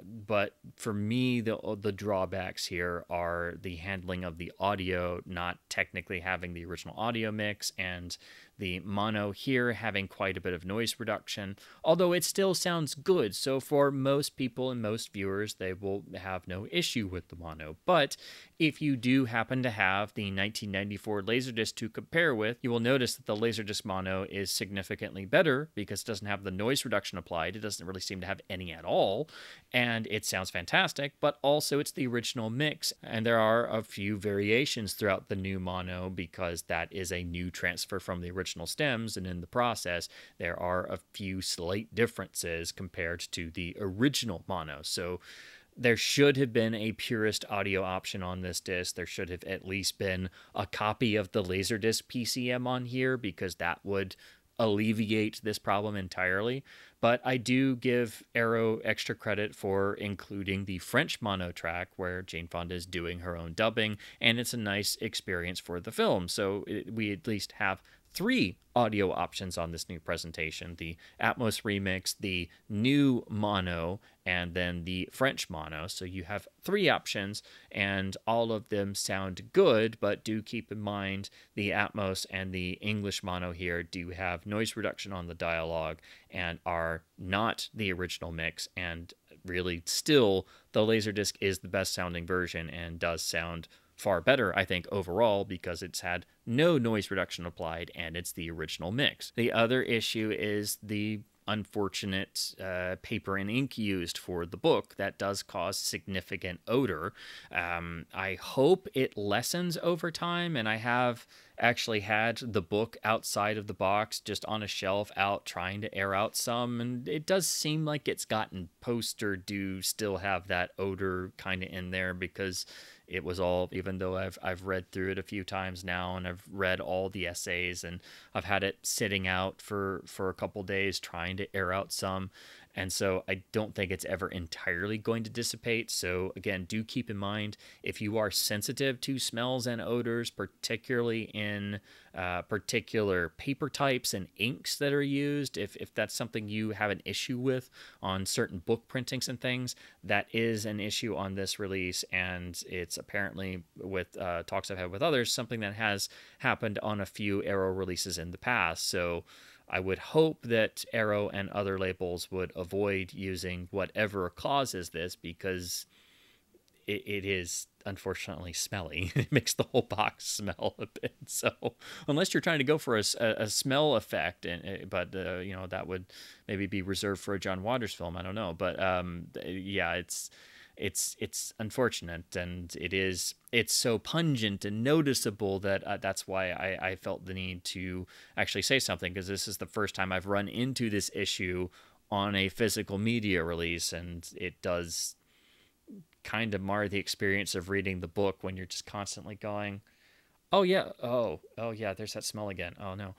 But for me, the drawbacks here are the handling of the audio, not technically having the original audio mix, and the mono here having quite a bit of noise reduction, although it still sounds good. So for most people and most viewers, they will have no issue with the mono. But if you do happen to have the 1994 Laserdisc to compare with, you will notice that the Laserdisc mono is significantly better because it doesn't have the noise reduction applied. It doesn't really seem to have any at all, and it sounds fantastic, but also it's the original mix. And there are a few variations throughout the new mono because that is a new transfer from the original stems, and in the process there are a few slight differences compared to the original mono. So there should have been a purist audio option on this disc. There should have at least been a copy of the Laserdisc PCM on here, because that would alleviate this problem entirely. But I do give Arrow extra credit for including the French mono track where Jane Fonda is doing her own dubbing, and it's a nice experience for the film. So we at least have 3 audio options on this new presentation: the Atmos remix, the new mono, and then the French mono. So you have 3 options, and all of them sound good, but do keep in mind the Atmos and the English mono here do have noise reduction on the dialogue and are not the original mix, and really still the Laserdisc is the best sounding version and does sound far better, I think, overall, because it's had no noise reduction applied and it's the original mix. The other issue is the unfortunate paper and ink used for the book that does cause significant odor. I hope it lessens over time, and I have actually had the book outside of the box just on a shelf out trying to air out some, and it does seem like it's gotten poster do still have that odor kind of in there, because it was all, even though I've read through it a few times now and I've read all the essays and I've had it sitting out for a couple days trying to air out some. And so I don't think it's ever entirely going to dissipate. So again, do keep in mind, if you are sensitive to smells and odors, particularly in particular paper types and inks that are used, if that's something you have an issue with on certain book printings and things, that is an issue on this release. And it's apparently, with talks I've had with others, something that has happened on a few Arrow releases in the past. So I would hope that Arrow and other labels would avoid using whatever causes this, because it is unfortunately smelly. It makes the whole box smell a bit. So unless you're trying to go for a smell effect, but you know, that would maybe be reserved for a John Waters film. I don't know, but yeah, it's unfortunate, and it's so pungent and noticeable that that's why I felt the need to actually say something, because this is the first time I've run into this issue on a physical media release, and it does kind of mar the experience of reading the book when you're just constantly going, oh yeah, oh yeah, there's that smell again, oh no.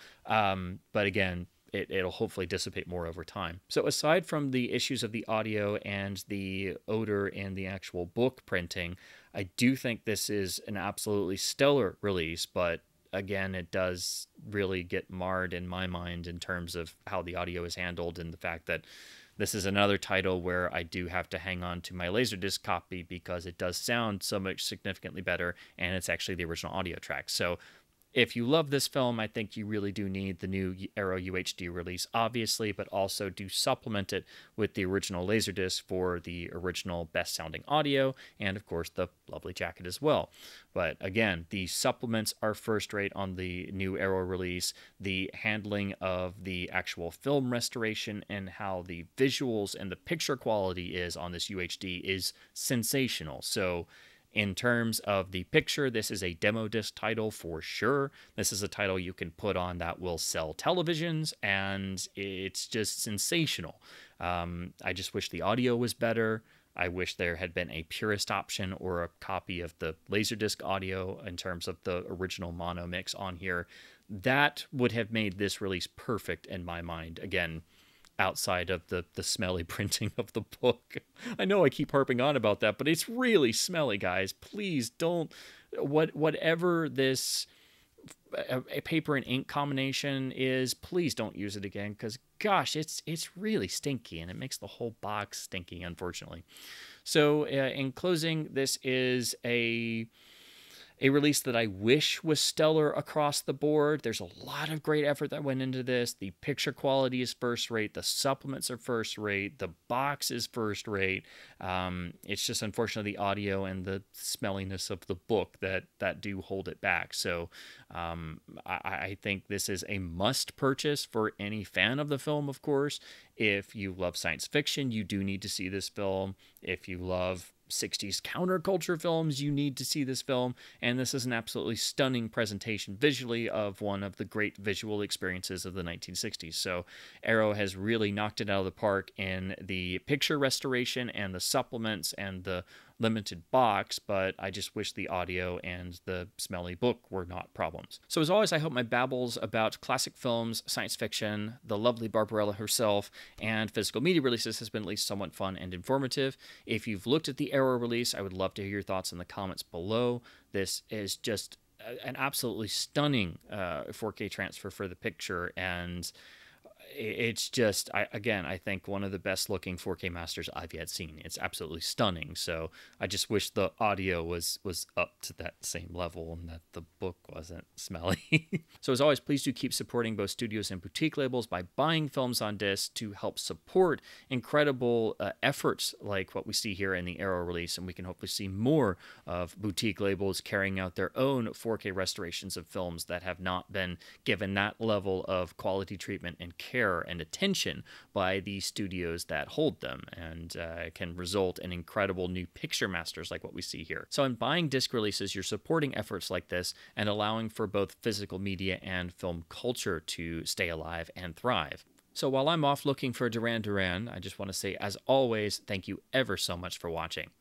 But again, it'll hopefully dissipate more over time. So aside from the issues of the audio and the odor and the actual book printing, I do think this is an absolutely stellar release, but again, it does really get marred in my mind in terms of how the audio is handled, and the fact that this is another title where I do have to hang on to my Laserdisc copy because it does sound so much significantly better, and it's actually the original audio track. So if you love this film, I think you really do need the new Arrow UHD release, obviously, but also do supplement it with the original Laserdisc for the original best-sounding audio, and of course the lovely jacket as well. But again, the supplements are first-rate on the new Arrow release. The handling of the actual film restoration and how the visuals and the picture quality is on this UHD is sensational. So in terms of the picture, this is a demo disc title for sure. This is a title you can put on that will sell televisions, and it's just sensational. I just wish the audio was better. I wish there had been a purist option or a copy of the Laserdisc audio in terms of the original mono mix on here. That would have made this release perfect in my mind. Again, outside of the smelly printing of the book. I know I keep harping on about that, but it's really smelly, guys. Please don't, whatever this a paper and ink combination is, please don't use it again, because gosh, it's really stinky, and it makes the whole box stinky, unfortunately. So in closing, this is a release that I wish was stellar across the board. There's a lot of great effort that went into this. The picture quality is first rate. The supplements are first rate. The box is first rate. It's just unfortunately the audio and the smelliness of the book that do hold it back. So I think this is a must purchase for any fan of the film, of course. If you love science fiction, you do need to see this film. If you love 60s counterculture films, you need to see this film, and this is an absolutely stunning presentation visually of one of the great visual experiences of the 1960s. So Arrow has really knocked it out of the park in the picture restoration and the supplements and the limited box, but I just wish the audio and the smelly book were not problems. So as always, I hope my babbles about classic films, science fiction, the lovely Barbarella herself, and physical media releases has been at least somewhat fun and informative. If you've looked at the Arrow release, I would love to hear your thoughts in the comments below. This is just an absolutely stunning 4K transfer for the picture, and it's just, I think one of the best looking 4K masters I've yet seen. It's absolutely stunning. So I just wish the audio was up to that same level and that the book wasn't smelly. So as always, please do keep supporting both studios and boutique labels by buying films on disc to help support incredible efforts like what we see here in the Arrow release. And we can hopefully see more of boutique labels carrying out their own 4K restorations of films that have not been given that level of quality treatment and care and attention by the studios that hold them, and can result in incredible new picture masters like what we see here. So in buying disc releases, you're supporting efforts like this and allowing for both physical media and film culture to stay alive and thrive. So while I'm off looking for Duran Duran, I just want to say, as always, thank you ever so much for watching.